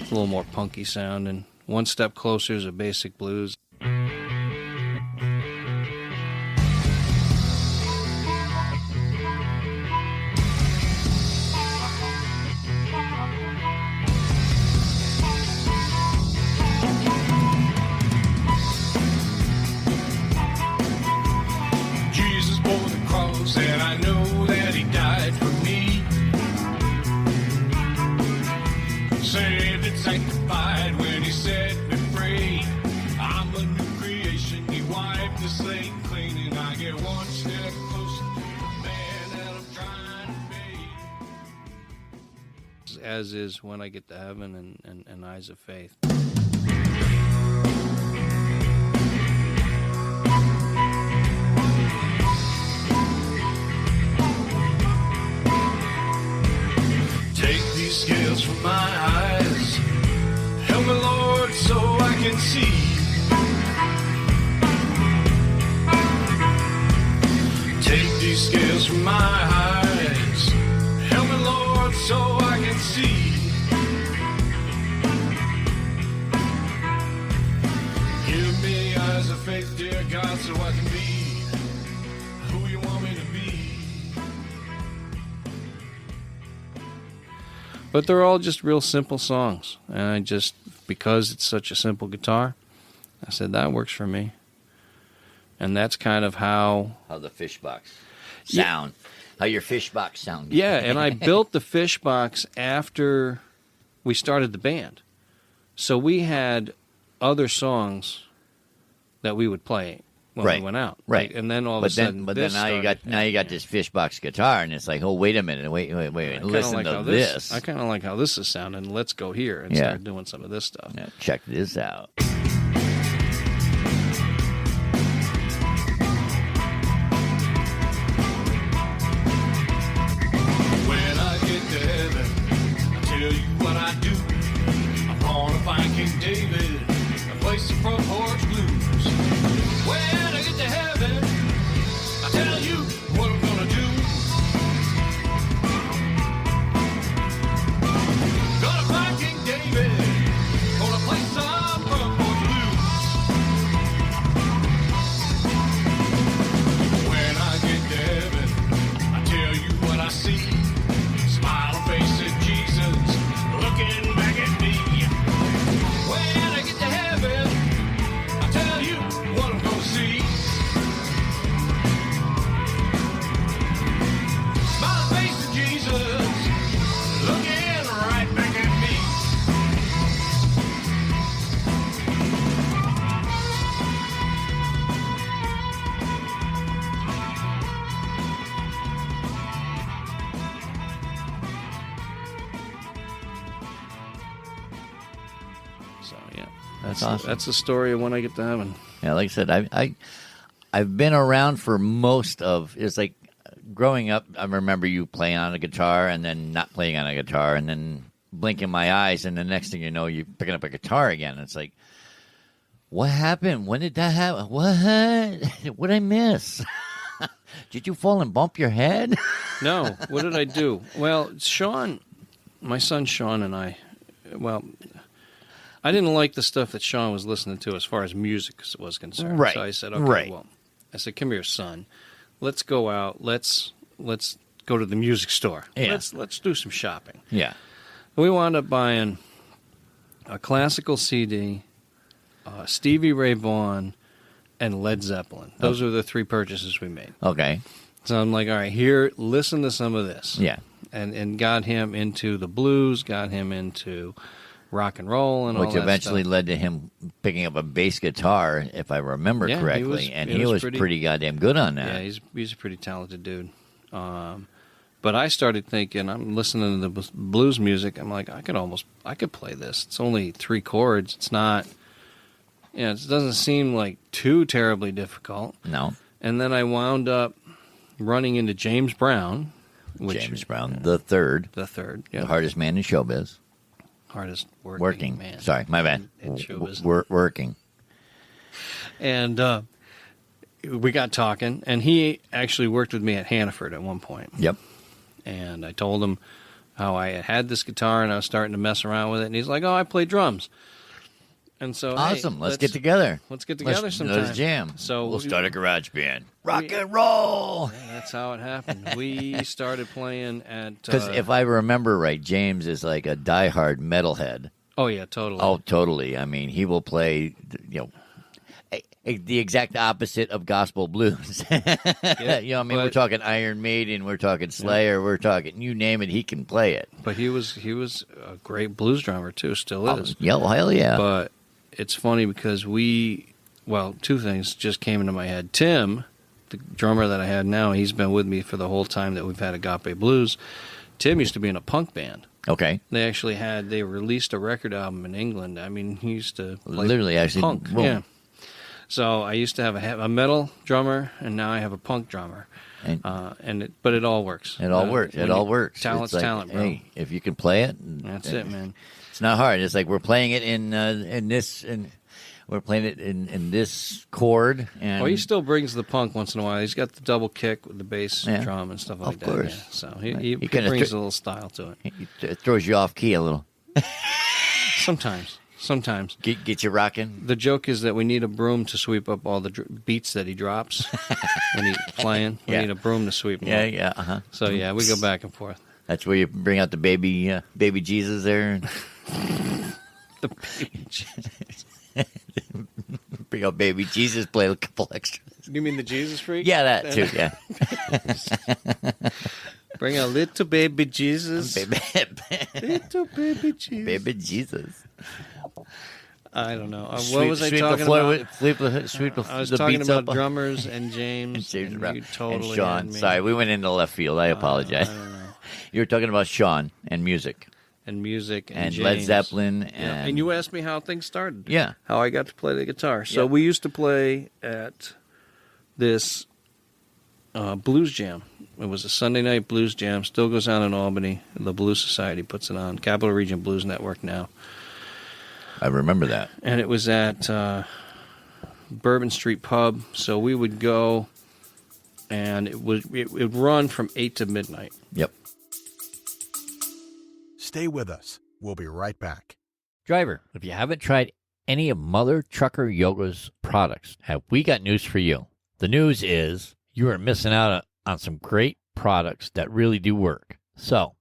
A little more punky sound, and One Step Closer is a basic blues. Jesus bore the cross, and I know that He died for me. Saved and sanctified when He set me free. I'm a new creation. He wiped the slate clean, and I get one step closer to the man that I'm trying to be. As is When I Get to Heaven and Eyes of Faith. Take these scales from my eyes. Help me, Lord, so I can see. Take these scales from my eyes. Help me, Lord, so I can see. Give me eyes of faith, dear God, so I can be who you want me to be. But they're all just real simple songs. And I just, because it's such a simple guitar, I said, that works for me. And that's kind of how the fish box sound. How your fish box sound. Yeah, and I built the fish box after we started the band. So we had other songs that we would play when we went out. Right. And then all of a sudden then now you got this fish box guitar, and it's like, oh, wait a minute, wait, listen to this. I kind of like how this is sounding. Let's go here and start doing some of this stuff. Yeah, check this out. King David, a place of front porch blues. When I get to heaven, I tell you what I'm gonna do. Gonna find King David, gonna play some front porch blues. When I get to heaven, I tell you what I see. Smiling face of Jesus, looking back at me. When I get to heaven, I'll tell you what I'm gonna see. Smiling face of Jesus, looking right back at me. So, yeah. That's awesome. That's the story of when I get to heaven. Yeah, like I said, I've been around for most of. It's like growing up. I remember you playing on a guitar and then not playing on a guitar, and then blinking my eyes, and the next thing you know, you're picking up a guitar again. It's like, what happened? When did that happen? What did I miss? Did you fall and bump your head? No. What did I do? Well, Sean, my son Sean and I, I didn't like the stuff that Sean was listening to as far as music was concerned. Right. So I said, okay, I said, come here, son. Let's go out. Let's go to the music store. Yeah. Let's do some shopping. Yeah. And we wound up buying a classical CD, Stevie Ray Vaughan, and Led Zeppelin. Those are the three purchases we made. Okay. So I'm like, all right, here, listen to some of this. Yeah. And got him into the blues, got him into rock and roll, and all that Which eventually stuff. led to him picking up a bass guitar, if I remember correctly, he was pretty goddamn good on that. Yeah, he's a pretty talented dude. But I started thinking, I'm listening to the blues music. I'm like, I could play this. It's only 3 chords. It's not, it doesn't seem like too terribly difficult. No. And then I wound up running into James Brown. James Brown, the third. The third, yeah. The hardest man in showbiz. Hardest working man. Sorry, my bad. In showbiz. Working. And we got talking, and he actually worked with me at Hannaford at one point. Yep. And I told him how I had this guitar, and I was starting to mess around with it. And he's like, oh, I play drums. And so, awesome. Hey, let's get together. Let's get together sometime. Let's jam. So we'll start a garage band. Rock and roll. Yeah, that's how it happened. We started playing at... Because if I remember right, James is like a diehard metalhead. Oh, yeah, totally. Oh, totally. I mean, he will play, the exact opposite of gospel blues. Yeah, we're talking Iron Maiden, we're talking Slayer, we're talking, you name it, he can play it. But he was a great blues drummer, too, still is. Yeah, well, hell yeah. But it's funny because two things just came into my head. Tim, the drummer that I had now, he's been with me for the whole time that we've had Agape Blues. Tim used to be in a punk band. Okay. They released a record album in England. I mean, he used to play literally actually punk. Boom. Yeah. So I used to have a metal drummer, and now I have a punk drummer. But it all works. It all works. It all works. Talent's like, talent, bro. Hey, if you can play it, that's it, man. It's not hard. It's like we're playing it in this, and We're playing it in this chord. And he still brings the punk once in a while. He's got the double kick with the bass drum and stuff like that. Of course. Yeah. So he brings a little style to it. It throws you off key a little. Sometimes. Get you rocking. The joke is that we need a broom to sweep up all the beats that he drops when he's playing. We need a broom to sweep them up. Yeah, uh-huh. So, we go back and forth. That's where you bring out the baby Jesus there. The baby Jesus. Bring out baby Jesus, play a couple extras. You mean the Jesus freak? Yeah, that too, yeah. Bring a little baby Jesus. Little baby Jesus. Baby Jesus. I don't know. What was I talking about? I was talking about drummers and James. And you totally and Sean. had me. Sorry, we went into left field. I apologize. I don't know. You were talking about Sean and music. And music and Led James. Zeppelin. And you asked me how things started. Yeah. How I got to play the guitar. So we used to play at this blues jam. It was a Sunday night blues jam. Still goes on in Albany. The Blues Society puts it on. Capital Region Blues Network now. I remember that. And it was at Bourbon Street Pub. So we would go, and it would run from 8 to midnight. Yep. Stay with us. We'll be right back. Driver, if you haven't tried any of Mother Trucker Yoga's products, have we got news for you. The news is you are missing out on some great products that really do work. So,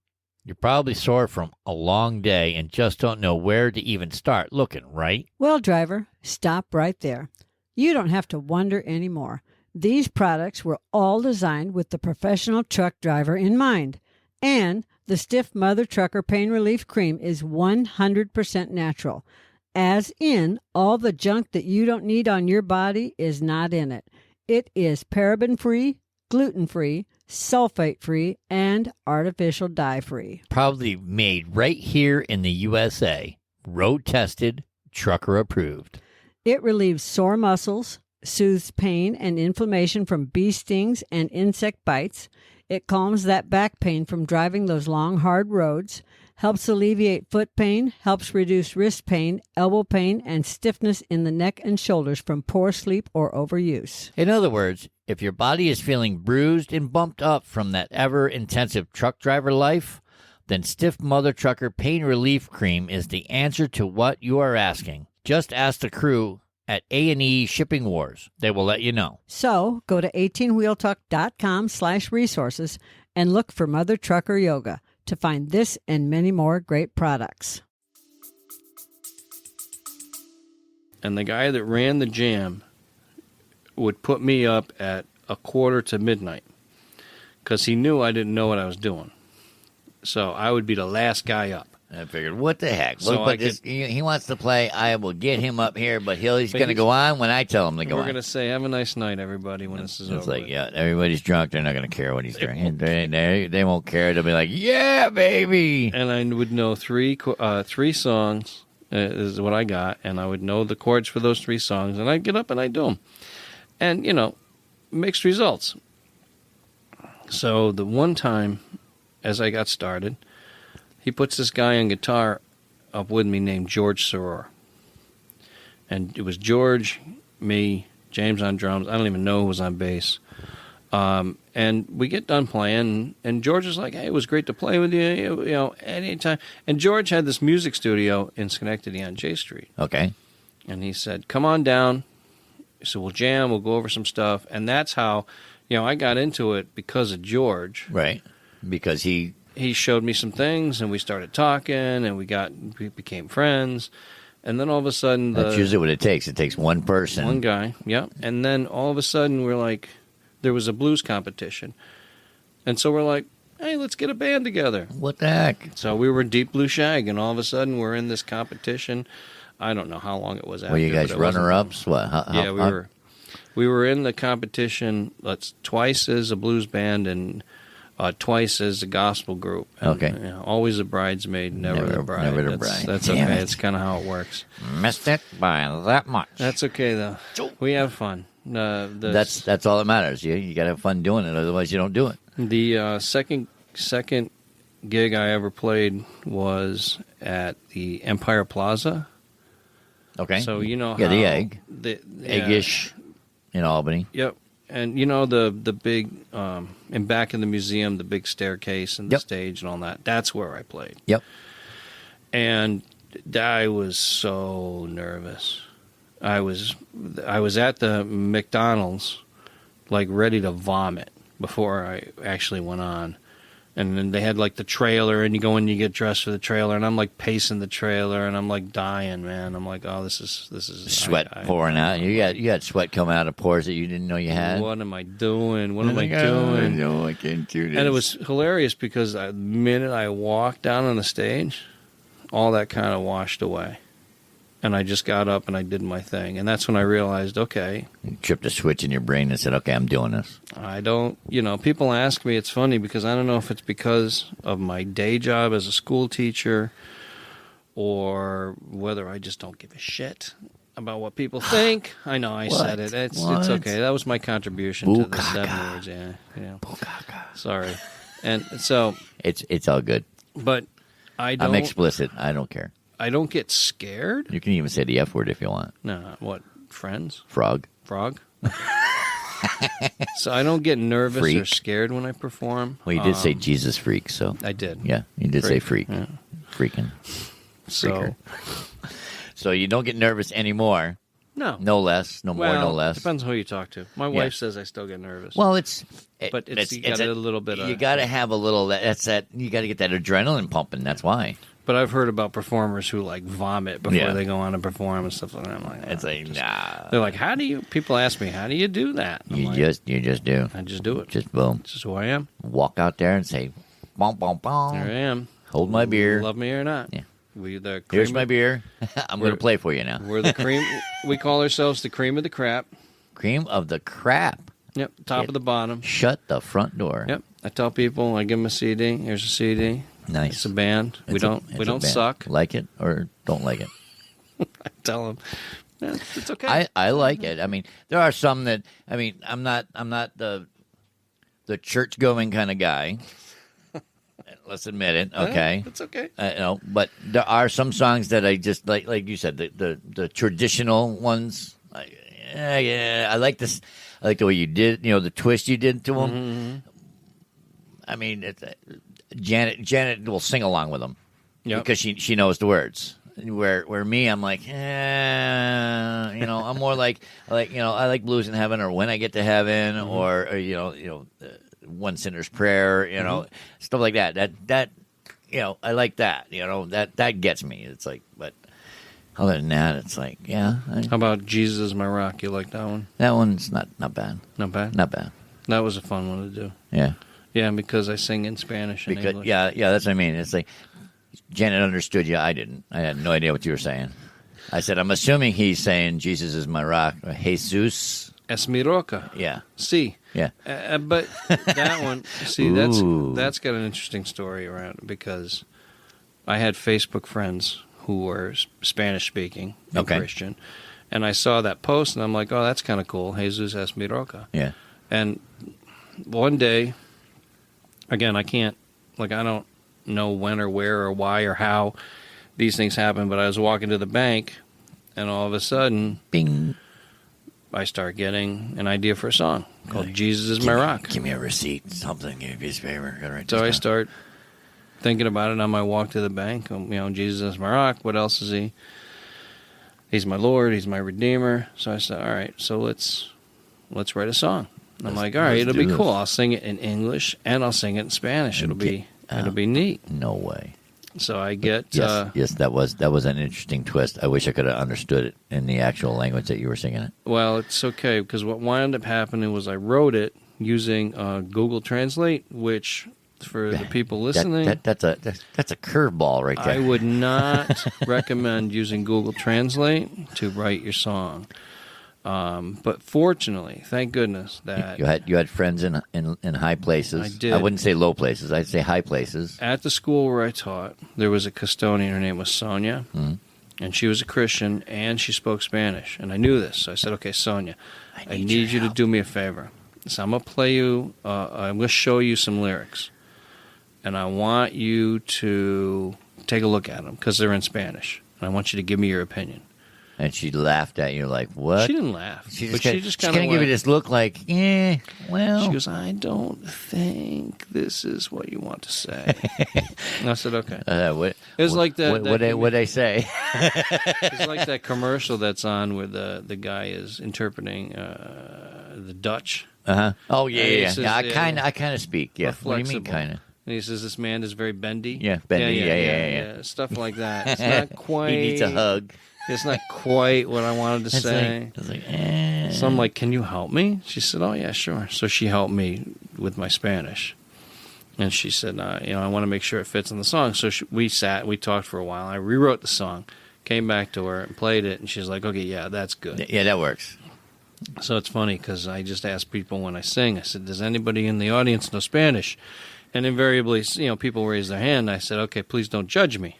you're probably sore from a long day and just don't know where to even start looking, right? Well, driver, stop right there. You don't have to wonder anymore. These products were all designed with the professional truck driver in mind. And the Stiff Mother Trucker Pain Relief Cream is 100% natural. As in, all the junk that you don't need on your body is not in it. It is paraben-free, gluten-free, sulfate-free, and artificial dye-free. Probably made right here in the USA. Road-tested, trucker-approved. It relieves sore muscles, soothes pain and inflammation from bee stings and insect bites. It calms that back pain from driving those long, hard roads, helps alleviate foot pain, helps reduce wrist pain, elbow pain, and stiffness in the neck and shoulders from poor sleep or overuse. In other words, if your body is feeling bruised and bumped up from that ever-intensive truck driver life, then Stiff Mother Trucker Pain Relief Cream is the answer to what you are asking. Just ask the crew at A&E Shipping Wars. They will let you know. So, go to 18wheeltalk.com/resources and look for Mother Trucker Yoga to find this and many more great products. And the guy that ran the jam would put me up at 1:45 to midnight because he knew I didn't know what I was doing. So I would be the last guy up. I figured, what the heck? So Look, he wants to play. I will get him up here, but he's going to go on when I tell him to go on. We're going to say, have a nice night, everybody, when this is over. It's like, yeah, everybody's drunk. They're not going to care what he's drinking. They won't care. They'll be like, yeah, baby. And I would know three songs is what I got, and I would know the chords for those 3 songs, and I'd get up and I'd do them. And, mixed results. So the one time, as I got started, he puts this guy on guitar up with me named George Soror. And it was George, me, James on drums. I don't even know who was on bass. And we get done playing, and George is like, hey, it was great to play with you, anytime. And George had this music studio in Schenectady on J Street. Okay. And he said, come on down. So we'll jam, we'll go over some stuff. And that's how, I got into it because of George. Right. Because he showed me some things, and we started talking, and we became friends. And then all of a sudden... That's usually what it takes. It takes one person. One guy, yeah. And then all of a sudden, we're like, there was a blues competition. And so we're like, hey, let's get a band together. What the heck? So we were Deep Blue Shag, and all of a sudden, we're in this competition. I don't know how long it was after. Were you guys runner-ups? What? We were in the competition twice as a blues band and... twice as a gospel group. And, okay. Always a bridesmaid, never the bride. Never the bride. That's okay. It's kind of how it works. Missed it by that much. That's okay, though. We have fun. That's all that matters. You got to have fun doing it. Otherwise, you don't do it. The second gig I ever played was at the Empire Plaza. Okay. So you know Yeah, how the egg. yeah. Eggish in Albany. Yep. And you know the big in back in the museum, the big staircase and the Yep. stage and all that. That's where I played. Yep. And I was so nervous. I was at the McDonald's, like ready to vomit before I actually went on. And then they had like the trailer, and you go in, you get dressed for the trailer, and I'm like pacing the trailer, and I'm like dying, man. I'm like, oh, this is Sweat pouring out. You got sweat coming out of pores that you didn't know you had. What am I doing? What am I doing? No, I can't do this. And it was hilarious because the minute I walked down on the stage, all that kind of washed away. And I just got up and I did my thing. And that's when I realized, okay. You tripped a switch in your brain and said, okay, I'm doing this. I don't, people ask me, it's funny because I don't know if it's because of my day job as a school teacher or whether I just don't give a shit about what people think. I know I said it. It's okay. That was my contribution to the 7 words. Yeah. Sorry. And so. It's all good. But I'm explicit. I don't care. I don't get scared. You can even say the F word if you want. No, what? Friends? Frog. So I don't get nervous Freak. or scared when I perform. Well, you did say Jesus freak, so. I did. Yeah, you did say freak. Yeah. Freaking. So. So you don't get nervous anymore. No. No less. No more, no less. Depends on who you talk to. My wife says I still get nervous. Well, but you got a little bit of. You got to have a little. You got to get that adrenaline pumping. That's why. But I've heard about performers who like vomit before they go on and perform and stuff like that. I'm like, it's like nah. They're like, how do you? People ask me, how do you do that? You just do. I just do it. Just boom. This is who I am. Walk out there and say, "Bom bom bom." There I am. Hold my beer. Love me or not. Yeah. Here's my beer. I'm going to play for you now. We're the cream. We call ourselves the cream of the crap. Cream of the crap. Yep. Top of the bottom. Shut the front door. Yep. I tell people, I give them a CD. Here's a CD. Nice. It's a band. We don't suck. Like it or don't like it. I tell them, it's okay. I like it. I mean, there are some that. I mean, I'm not the church going kind of guy. Let's admit it. Okay, it's okay. But there are some songs that I just like. Like you said, the traditional ones. I like this. I like the way you did. The twist you did to them. Mm-hmm. I mean, Janet will sing along with them because she knows the words. Where me, I'm like, I'm more like I like Blues in Heaven or When I Get to Heaven or One Sinner's Prayer, stuff like that. That I like that. That gets me. It's like, but other than that, it's like, How about Jesus Is My Rock? You like that one? That one's not bad. Not bad. Not bad. That was a fun one to do. Yeah. Yeah, because I sing in Spanish and English. Yeah, that's what I mean. It's like Janet understood you. I didn't. I had no idea what you were saying. I said, I'm assuming he's saying Jesus is my rock. Or Jesus es mi roca. Yeah. Sí. Yeah. But that one, see, that's got an interesting story around it because I had Facebook friends who were Spanish-speaking and Christian, and I saw that post, and I'm like, oh, that's kind of cool. Jesus es mi roca. Yeah. And one day, again, I don't know when or where or why or how these things happen, but I was walking to the bank, and all of a sudden, bing, I start getting an idea for a song called Jesus Is My Rock. Give me a receipt, something, give me a piece of paper. So I start thinking about it on my walk to the bank. Jesus is my rock. What else is he? He's my Lord. He's my Redeemer. So I said, all right, so let's write a song. And I'm like, all right, it'll be cool. I'll sing it in English and I'll sing it in Spanish. It'll be neat. No way. So I get yes, that was an interesting twist. I wish I could have understood it in the actual language that you were singing it. Well, it's okay because what wound up happening was I wrote it using Google Translate, which for the people listening, that's a curveball right there. I would not recommend using Google Translate to write your song. But fortunately, thank goodness that you had friends in high places. I did. I wouldn't say low places. I'd say high places. At the school where I taught, there was a custodian. Her name was Sonia, and she was a Christian, and she spoke Spanish. And I knew this, so I said, "Okay, Sonia, I need you to do me a favor. So I'm gonna play you. I'm gonna show you some lyrics, and I want you to take a look at them because they're in Spanish. And I want you to give me your opinion." And she laughed at you like, what? She didn't laugh. She but just she just kind kind of of give you this look like, well. She goes, I don't think this is what you want to say. And I said, okay. What, It was like that. What'd I say? It's like that commercial that's on where the guy is interpreting the Dutch. Uh-huh. Oh, yeah. Says, I kind of speak. Yeah. What do you mean, kind of? And he says, this man is very bendy. Yeah, bendy. Yeah. Stuff like that. It's not quite. He needs a hug. It's not quite what I wanted to say. So I'm like, can you help me? She said, oh, yeah, sure. So she helped me with my Spanish. And she said, I want to make sure it fits in the song. So we talked for a while. I rewrote the song, came back to her and played it. And she's like, okay, yeah, that's good. Yeah, that works. So it's funny because I just ask people when I sing, I said, does anybody in the audience know Spanish? And invariably, people raise their hand. I said, okay, please don't judge me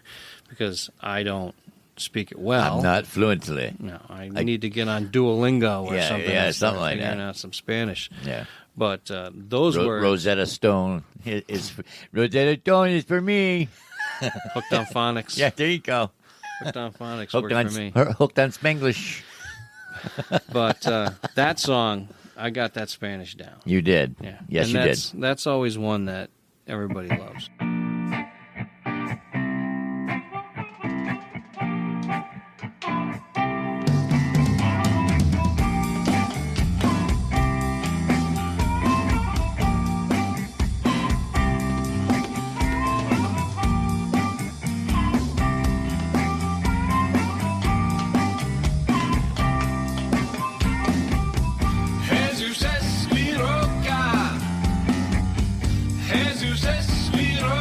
because I don't speak it well. I'm not fluently. No, I need to get on Duolingo or something. Yeah, something like that. Figuring out some Spanish. Yeah. But those words... Rosetta Stone is for me. Hooked on phonics. Yeah, there you go. Hooked on phonics worked for me. Hooked on Spanglish. But that song, I got that Spanish down. You did. Yeah. Yes, you did. That's always one that everybody loves. Jesus es mi roca, Jesus es mi roca.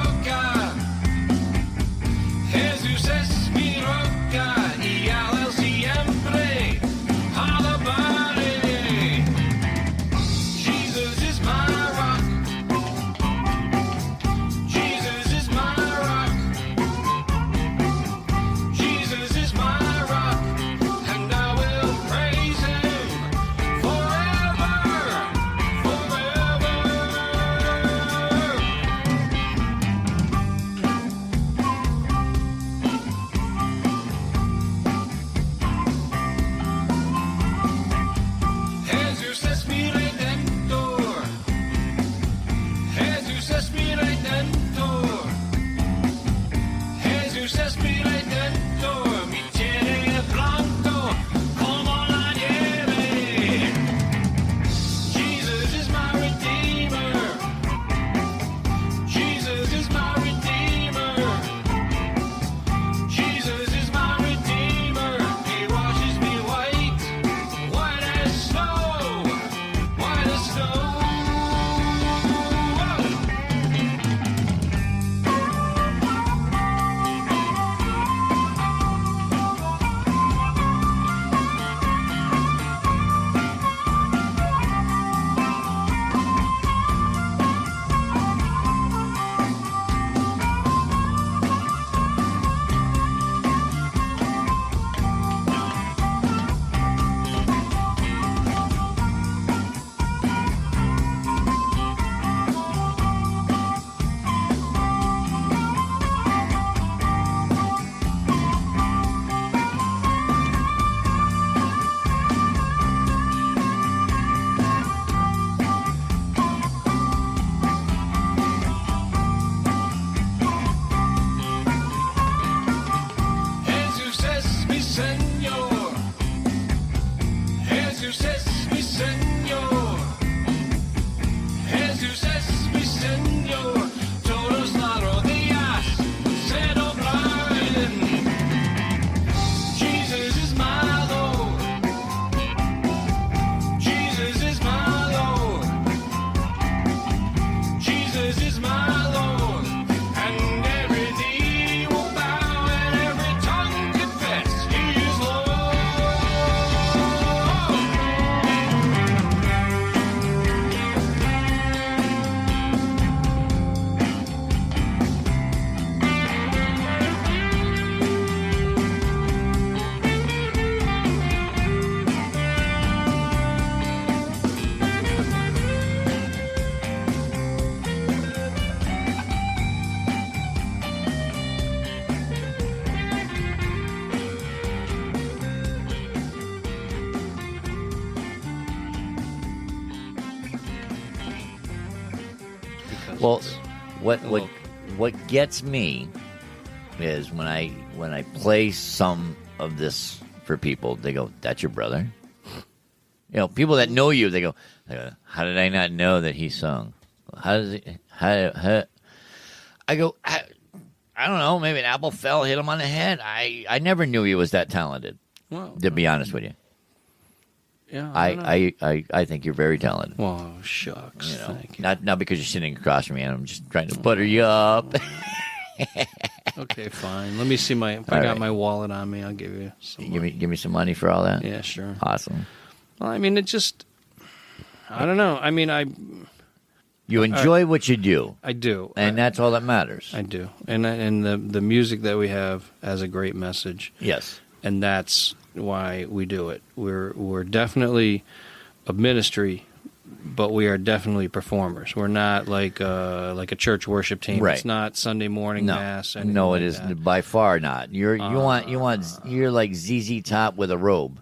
Well, what gets me is when I play some of this for people, they go, "That's your brother." You know, people that know you, they go, "How did I not know that he sung? How does he?" How? I go, I don't know. Maybe an apple fell, hit him on the head. I never knew he was that talented. Well, to be honest with you. Yeah, I think you're very talented. Well, shucks. You know, thank you. not because you're sitting across from me and I'm just trying to butter you up. Okay, fine. Let me see if I got my wallet on me, I'll give you some money. Give me some money for all that? Yeah, sure. Awesome. Well, I mean, I don't know. I mean, you enjoy what you do. I do. And that's all that matters. I do. And the music that we have has a great message. Yes. And that's why we do it. We're definitely a ministry, but we are definitely performers. We're not like a church worship team. Right. It's not Sunday morning mass. No, it like is that. by far not. You're like ZZ Top with a robe.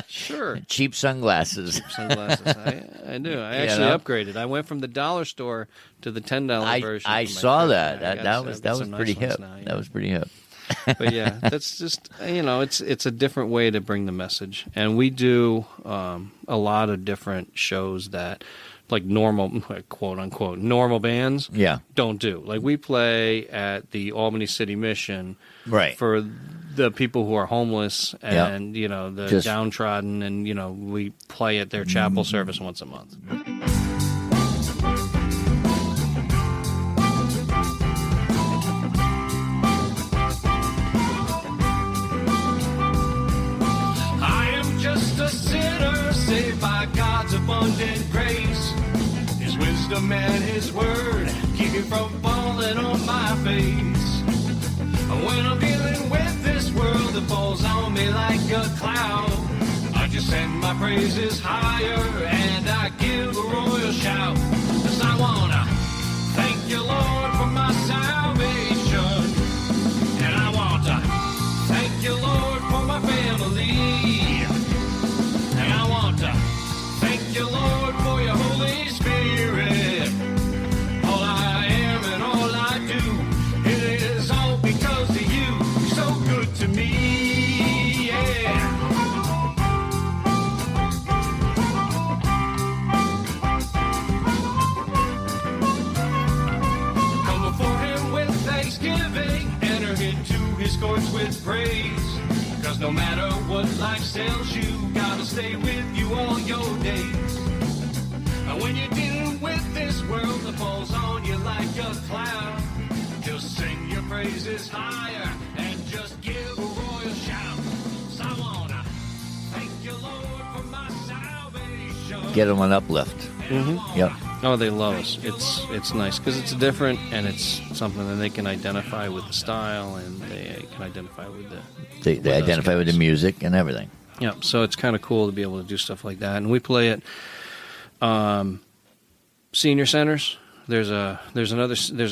Sure. Cheap sunglasses. Sunglasses. I do. I actually upgraded. I went from the dollar store to the $10 version. I saw that. That was pretty hip. Now, That was pretty hip. But yeah, that's just, it's a different way to bring the message. And we do a lot of different shows that, like normal, quote unquote, normal bands don't do. Like we play at the Albany City Mission for the people who are homeless and, the downtrodden, and, we play at their chapel service once a month. Saved by God's abundant grace, His wisdom and His word keep me from falling on my face. When I'm dealing with this world that falls on me like a cloud, I just send my praises higher and I give a royal shout. 'Cause I wanna thank you, Lord, for my salvation, and I want to thank you, Lord, for my family. And I want to thank you, Lord, for your Holy Spirit. All I am and all I do, it is all because of you. You're so good to me, yeah. Come before Him with thanksgiving, enter into His courts with praise. 'Cause no matter what life sells you, gotta stay with you all your days. And when you're dealing with this world that falls on you like a cloud, just sing your praises higher and just give a royal shout. So I wanna thank you, Lord, for my salvation. Get them on Uplift. Mm-hmm. Yep. Oh, they love us. It's nice because it's different and it's something that they can identify with the style and they can identify with the. They identify with the music and everything. Yeah, so it's kind of cool to be able to do stuff like that. And we play at senior centers. There's a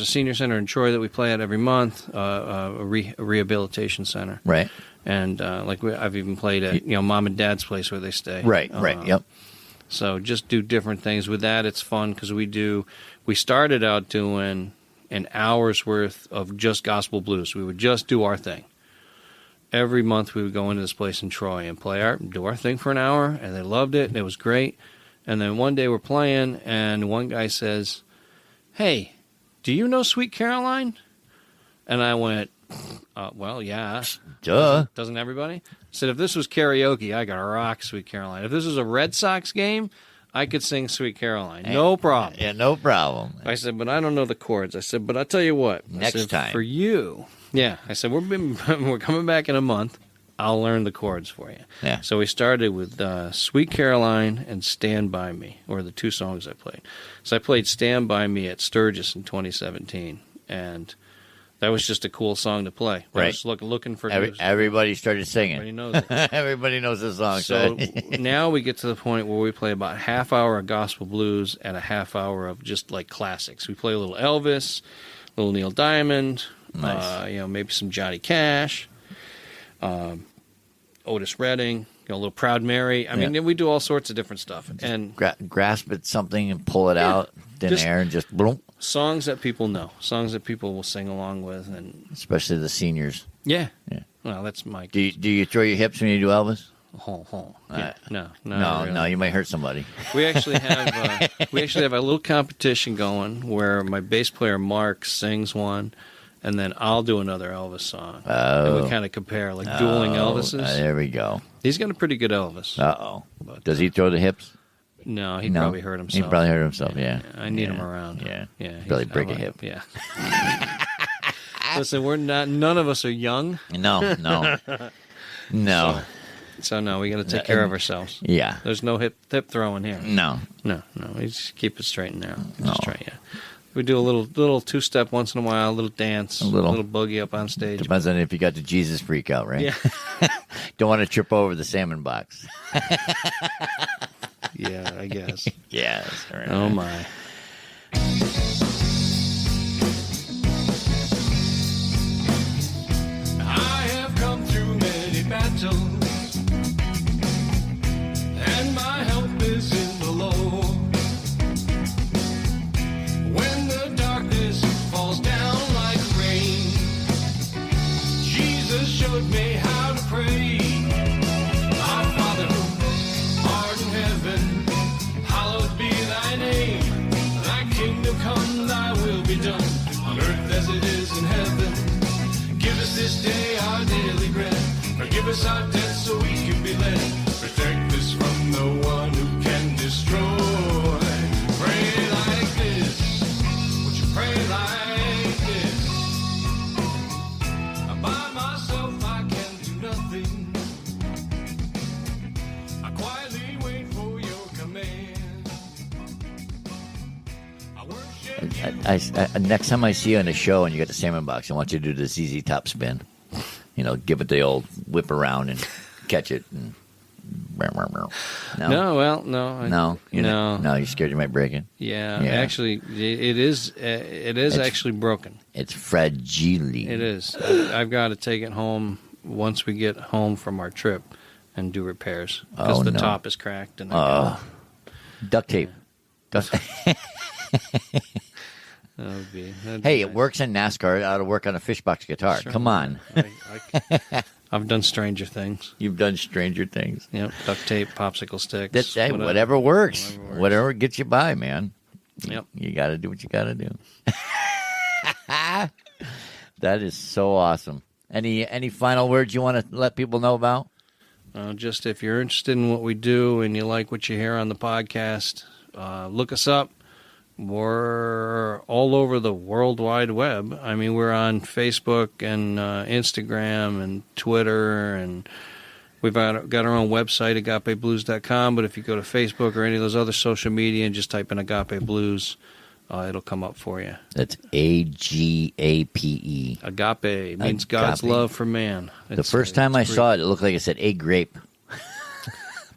senior center in Troy that we play at every month, a rehabilitation center. Right. And I've even played at mom and dad's place where they stay. Right. Yep. So just do different things with that. It's fun because we started out doing an hour's worth of just gospel blues. We would just do our thing. Every month we would go into this place in Troy and do our thing for an hour, and they loved it. And it was great. And then one day we're playing, and one guy says, "Hey, do you know Sweet Caroline?" And I went, well, yeah. Duh. Doesn't everybody? I said, if this was karaoke, I could rock Sweet Caroline. If this was a Red Sox game, I could sing Sweet Caroline. No problem. Yeah, no problem. I said, but I don't know the chords. I said, but I'll tell you what. Next time. For you. Yeah. I said, we're coming back in a month. I'll learn the chords for you. Yeah. So we started with Sweet Caroline and Stand By Me, or the two songs I played. So I played Stand By Me at Sturgis in 2017, and that was just a cool song to play. Right. I was looking for everybody started singing. Everybody knows it. Everybody knows the song. So now we get to the point where we play about a half hour of gospel blues and a half hour of just like classics. We play a little Elvis, a little Neil Diamond, nice. Maybe some Johnny Cash. Otis Redding, a little Proud Mary. I mean, we do all sorts of different stuff. And grasp at something and pull it out thin air and just boom. Songs that people know, songs that people will sing along with, and especially the seniors. Yeah. Well, that's my. Do you throw your hips when you do Elvis? Yeah. No, no, you might hurt somebody. We actually have a little competition going where my bass player Mark sings one, and then I'll do another Elvis song. And we kind of compare, like dueling Elvises. There we go. He's got a pretty good Elvis. Does he throw the hips? No, he probably hurt himself. He probably hurt himself, yeah. I need him around. Yeah. Yeah. Probably break a hip. Yeah. Listen, none of us are young. No. So no, we got to take care of ourselves. Yeah. There's no hip throwing here. No. We just keep it straight now. Just try, We do a little two-step once in a while, a little dance, a little boogie up on stage. Depends on if you got the Jesus freak out, right? Yeah. Don't want to trip over the salmon box. Yeah, I guess. Yes. Right. Oh, my. I have come through many battles, and my help is in the Lord. When the darkness falls down like rain, Jesus showed me how to pray. Our Father, who art in heaven, hallowed be thy name. Thy kingdom come, thy will be done, on earth as it is in heaven. Give us this day our daily bread. Forgive us our debts so we can be led. Protect us from the one who can destroy. Pray like this. Would you pray like this? By myself I can do nothing. I quietly wait for your command. I worship you. Next time I see you on a show and you got the salmon box, I want you to do the ZZ Top spin. Give it the old whip around and catch it. And No. You're scared you might break it. Yeah. Actually, it is actually broken. It's fragile. It is. I've got to take it home once we get home from our trip and do repairs because the top is cracked and duct tape. Hey, it works in NASCAR. It ought to work on a fishbox guitar. Sure. Come on. I've done stranger things. You've done stranger things. Yep, duct tape, popsicle sticks. That's whatever works. Whatever gets you by, man. Yep. You got to do what you got to do. That is so awesome. Any final words you want to let people know about? Just if you're interested in what we do and you like what you hear on the podcast, look us up. We're all over the World Wide Web. I mean, we're on Facebook and Instagram and Twitter, and we've got our own website, agapeblues.com. But if you go to Facebook or any of those other social media and just type in Agape Blues, it'll come up for you. That's AGAPE. Agape means God's love for man. The first time I saw it, it looked like it said a grape.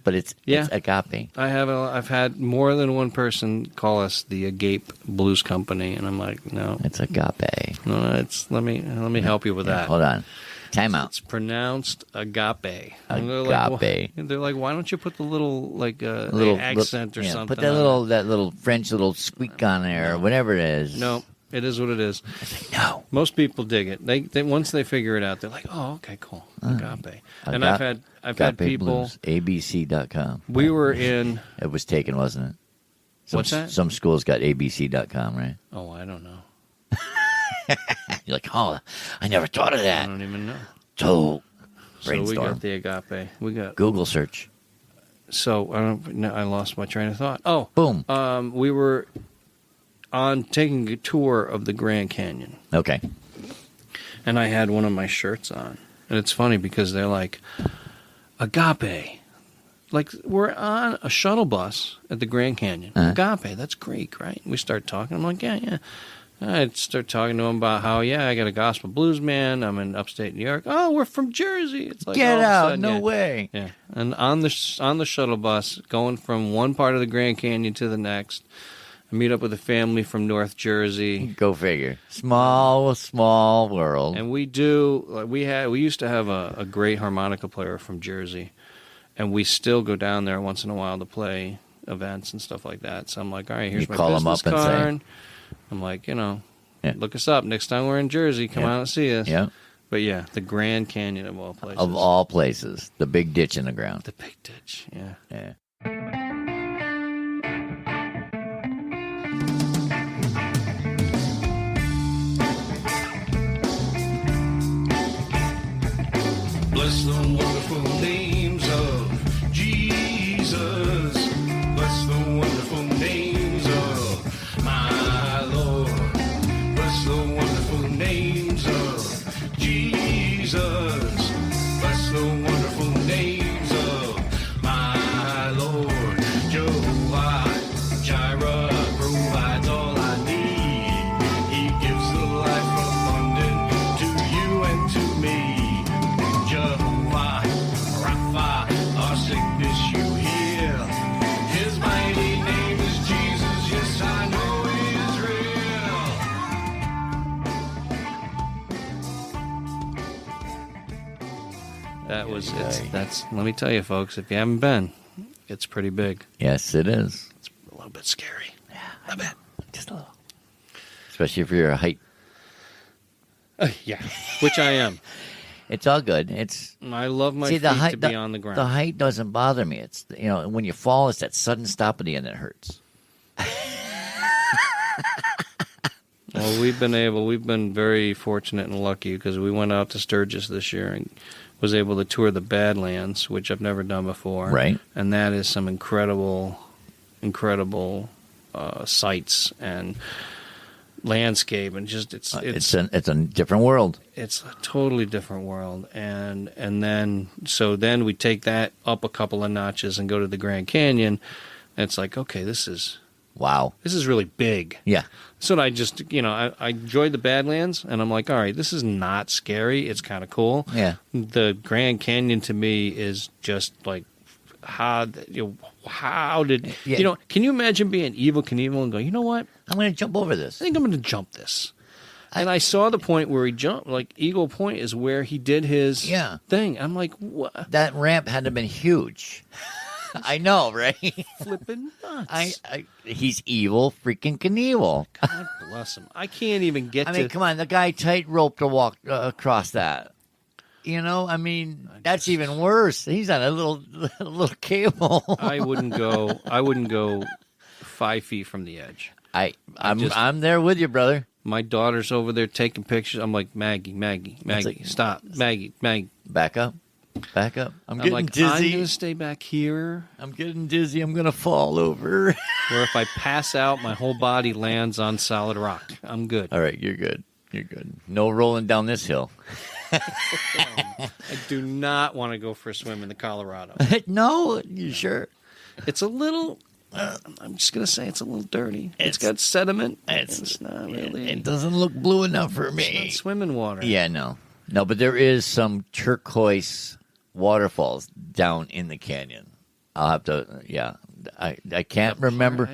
But it's Agape. I've had more than one person call us the Agape Blues Company, and I'm like, no, it's Agape. No, let me help you with that. Hold on, time out. It's pronounced Agape. Agape. They're like, why don't you put the little little accent or something? Put that little French little squeak on there, or whatever it is. No. It is what it is. No. Most people dig it. They once they figure it out, they're like, "Oh, okay, cool, Agape." And I've had people abc.com. We were in. It was taken, wasn't it? What's that? Some schools got abc.com, right? Oh, I don't know. You're like, oh, I never thought of that. I don't even know. So we got the Agape. We got Google search. So I lost my train of thought. Oh, boom. We were taking a tour of the Grand Canyon. Okay. And I had one of my shirts on. And it's funny because they're like, Agape. Like, we're on a shuttle bus at the Grand Canyon. Agape, that's Greek, right? We start talking. I'm like, yeah. I start talking to him about how, I got a gospel blues man. I'm in upstate New York. Oh, we're from Jersey. It's like, get out, sudden, no way. Yeah. And on the shuttle bus, going from one part of the Grand Canyon to the next, I meet up with a family from North Jersey. Go figure. Small world. And we used to have a great harmonica player from Jersey, and we still go down there once in a while to play events and stuff like that. So I'm like, all right, here's my business card. I'm like, look us up next time we're in Jersey. Come out and see us. Yeah. But yeah, the Grand Canyon of all places. Of all places, the big ditch in the ground. The big ditch. Yeah. Yeah. Bless the wonderful names of Jesus. Bless the wonderful names of my Lord. Bless the wonderful names of Jesus. Bless the wonderful names of my Lord. Jehovah Jireh provides all I need. He gives the life abundant to you and to me. Jehovah Rapha, our sickness you heal. His mighty name is Jesus. Yes, I know he is real. That's. Let me tell you, folks, if you haven't been, it's pretty big. Yes, it is. It's a little bit scary. Yeah, a bit. Just a little. Especially if you're a height. Yeah, which I am. It's all good. I love my feet to be on the ground. The height doesn't bother me. It's when you fall, it's that sudden stop at the end that hurts. Well, we've been very fortunate and lucky because we went out to Sturgis this year and was able to tour the Badlands, which I've never done before. Right. And that is some incredible sights and landscape, and just it's a different world. It's a totally different world, and then we take that up a couple of notches and go to the Grand Canyon. And it's like, okay, this is really big. Yeah. So I just I enjoyed the Badlands, and I'm like, all right, this is not scary. It's kind of cool. Yeah. The Grand Canyon to me is just like how did can you imagine being Evel Knievel and go, you know what? I'm going to jump over this. I think I'm going to jump this. And I saw the point where he jumped, like Eagle Point is where he did his thing. I'm like, what? That ramp had to have been huge. I know, right? Flipping nuts. He's evil freaking Knievel. God bless him. I can't even get I mean, come on, the guy tightrope to walk across that. That's even worse. He's on a little cable. I wouldn't go 5 feet from the edge. I'm there with you, brother. My daughter's over there taking pictures. I'm like, Maggie, stop. Maggie. Back up. I'm getting dizzy. I'm going to stay back here. I'm getting dizzy. I'm going to fall over. Or if I pass out, my whole body lands on solid rock. I'm good. All right, you're good. No rolling down this hill. I do not want to go for a swim in the Colorado. No, you sure? It's a little... I'm just going to say it's a little dirty. It's got sediment. It's not really... It doesn't look blue enough for me. It's not swimming water. Yeah, no. No, but there is some turquoise waterfalls down in the canyon. I'll have to... Yeah. I can't remember...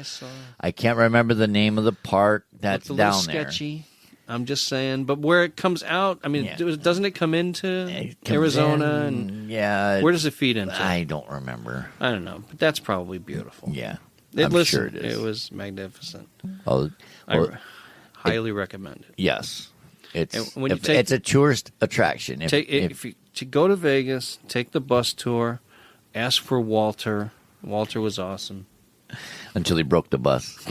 I can't remember the name of the park that's down there. It's a little sketchy. I'm just saying, but where it comes out, doesn't it come into Arizona? And where does it feed into? I don't remember. I don't know, but that's probably beautiful. Yeah, I'm sure it is. It was magnificent. I highly recommend it. Yes, it's a tourist attraction. If you go to Vegas, take the bus tour, ask for Walter. Walter was awesome until he broke the bus.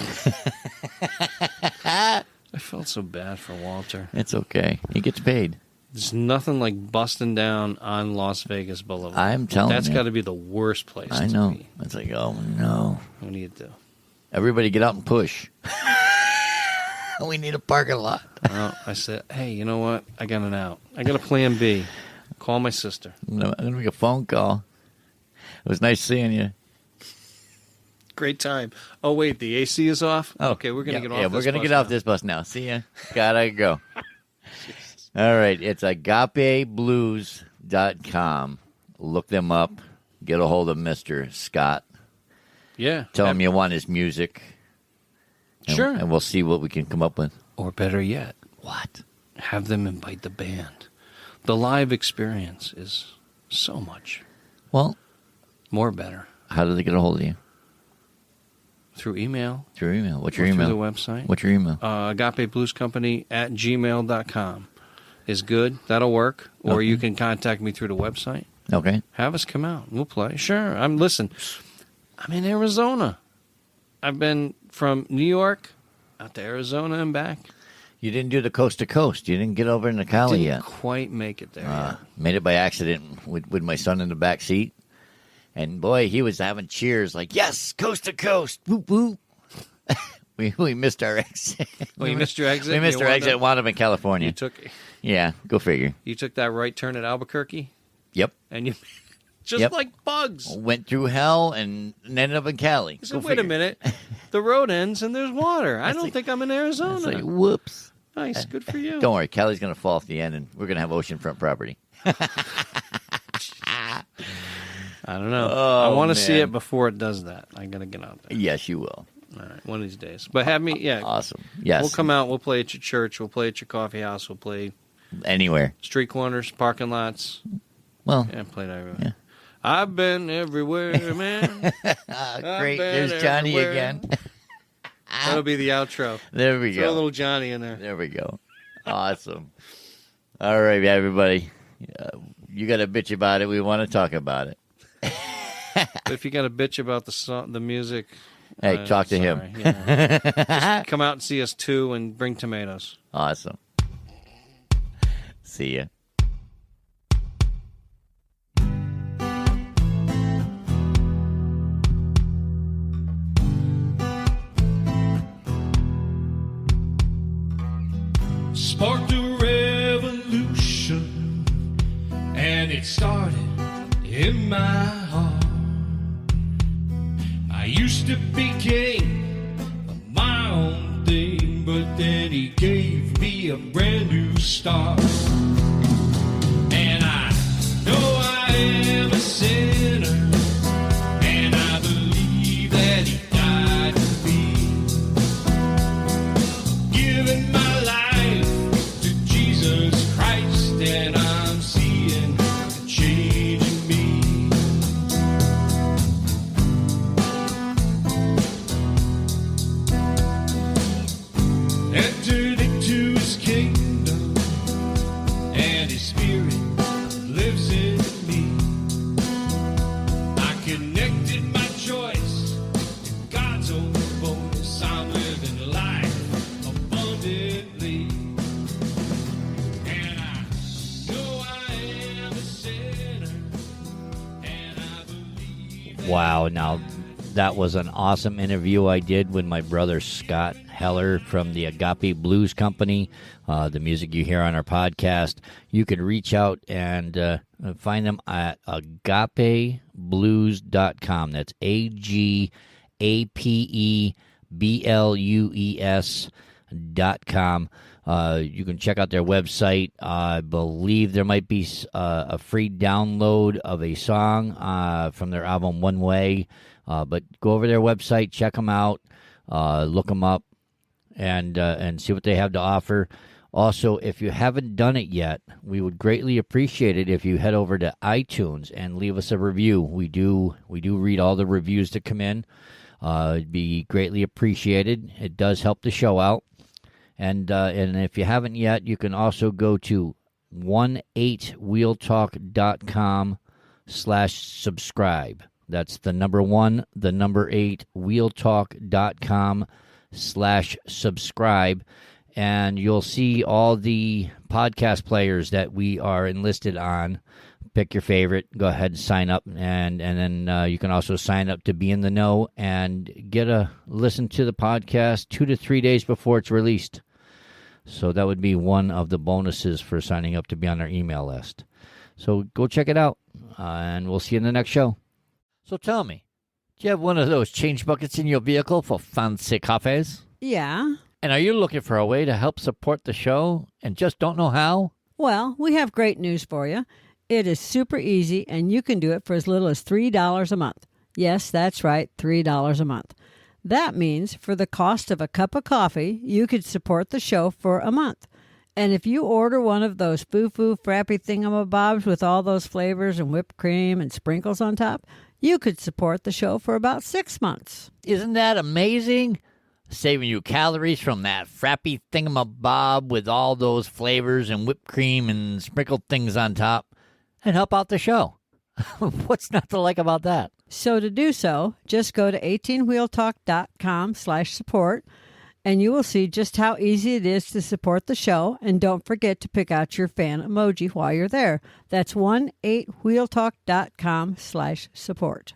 I felt so bad for Walter. It's okay. He gets paid. There's nothing like busting down on Las Vegas Boulevard. I'm telling you. That's got to be the worst place I know. It's like, oh, no. What do you do? Everybody get out and push. We need a parking lot. Well, I said, hey, you know what? I got an out. I got a plan B. Call my sister. I'm going to make a phone call. It was nice seeing you. Great time. Oh, wait, the AC is off? Oh, okay, we're going to get off this bus. Yeah, we're going to get off this bus now. See ya. Gotta go. All right, it's agapeblues.com. Look them up. Get a hold of Mr. Scott. Yeah. Tell him you want his music. Sure. And we'll see what we can come up with. Or better yet, What? have them invite the band. The live experience is so much Well, more better. how do they get a hold of you? Through email. Through email. What's or your email? Through the website. What's your email? Agape Blues Company at gmail.com is good. That'll work. Or Okay. you can contact me through the website. Okay. Have us come out. We'll play. Sure. I'm in Arizona. I've been from New York out to Arizona and back. You didn't do the coast to coast. You didn't get over in the Cali Didn't yet. quite make it there yet. Made it by accident with my son in the back seat. And boy, he was having cheers like, yes, coast to coast. Whoop, whoop. we missed our exit. Well, you missed your exit? We missed You our wound exit. up- Wound up in California. Yeah, go figure. You took that right turn at Albuquerque, Yep. and you just Yep. like bugs. Went through hell and ended up in Cali. You said, wait a minute. The road ends and there's water. I don't think I'm in It's Arizona. like, whoops. Nice. Good for you. Don't worry, Cali's going to fall off the end, and we're going to have oceanfront property. I don't know. Oh, I want to see man. it before it does that. I got to get out there. Yes, you will. All right. One of these days. But have me, yeah. Awesome. Yes. We'll come out. We'll play at your church. We'll play at your coffee house. We'll play Anywhere. street corners, parking lots. Well, Yeah, play that everywhere. Yeah. I've been everywhere, man. great. been There's Johnny everywhere. again. That'll be the outro. There we Throw a go. little Johnny in there. There we go. Awesome. All right, everybody. You got to bitch about it. We want to talk about it. But if you got a bitch about the song, the music, Hey, talk to him. sorry, yeah. Just come out and see us too, and bring tomatoes. Awesome. See ya. Sparked a revolution, and it started in my heart. I used to be king of my own thing, but then he gave me a brand new start. And I know I am a sinner, and I believe that he died for me, giving my life to Jesus Christ, and I'm seeing the change in me. Entered into his kingdom, and his spirit lives in me. I connected my choice to God's own bonus. I'm living life abundantly, and I know I am a sinner, and I believe. Wow. Now, that was an awesome interview I did with my brother Scott Heller from the Agape Blues Company, the music you hear on our podcast. You can reach out and find them at agapeblues.com. That's AGAPEBLUES.com. You can check out their website. I believe there might be a free download of a song from their album One Way. But go over their website, check them out, look them up, and see what they have to offer. Also, if you haven't done it yet, we would greatly appreciate it if you head over to iTunes and leave us a review. We do read all the reviews that come in. It'd be greatly appreciated. It does help the show out. And if you haven't yet, you can also go to 18wheeltalk.com/subscribe. That's the number 1, the number 8, wheeltalk.com/subscribe. And you'll see all the podcast players that we are enlisted on. Pick your favorite. Go ahead and sign up. And then you can also sign up to be in the know and get a listen to the podcast 2 to 3 days before it's released. So that would be one of the bonuses for signing up to be on our email list. So go check it out, and we'll see you in the next show. So tell me, do you have one of those change buckets in your vehicle for fancy cafes? Yeah. And are you looking for a way to help support the show and just don't know how? Well, we have great news for you. It is super easy, and you can do it for as little as $3 a month. Yes, that's right, $3 a month. That means for the cost of a cup of coffee, you could support the show for a month. And if you order one of those foo-foo frappy thingamabobs with all those flavors and whipped cream and sprinkles on top, you could support the show for about 6 months. Isn't that amazing? Saving you calories from that frappy thingamabob with all those flavors and whipped cream and sprinkled things on top, and help out the show. What's not to like about that? So to do so, just go to 18wheeltalk.com/support, and you will see just how easy it is to support the show. And don't forget to pick out your fan emoji while you're there. That's 18wheeltalk.com/support.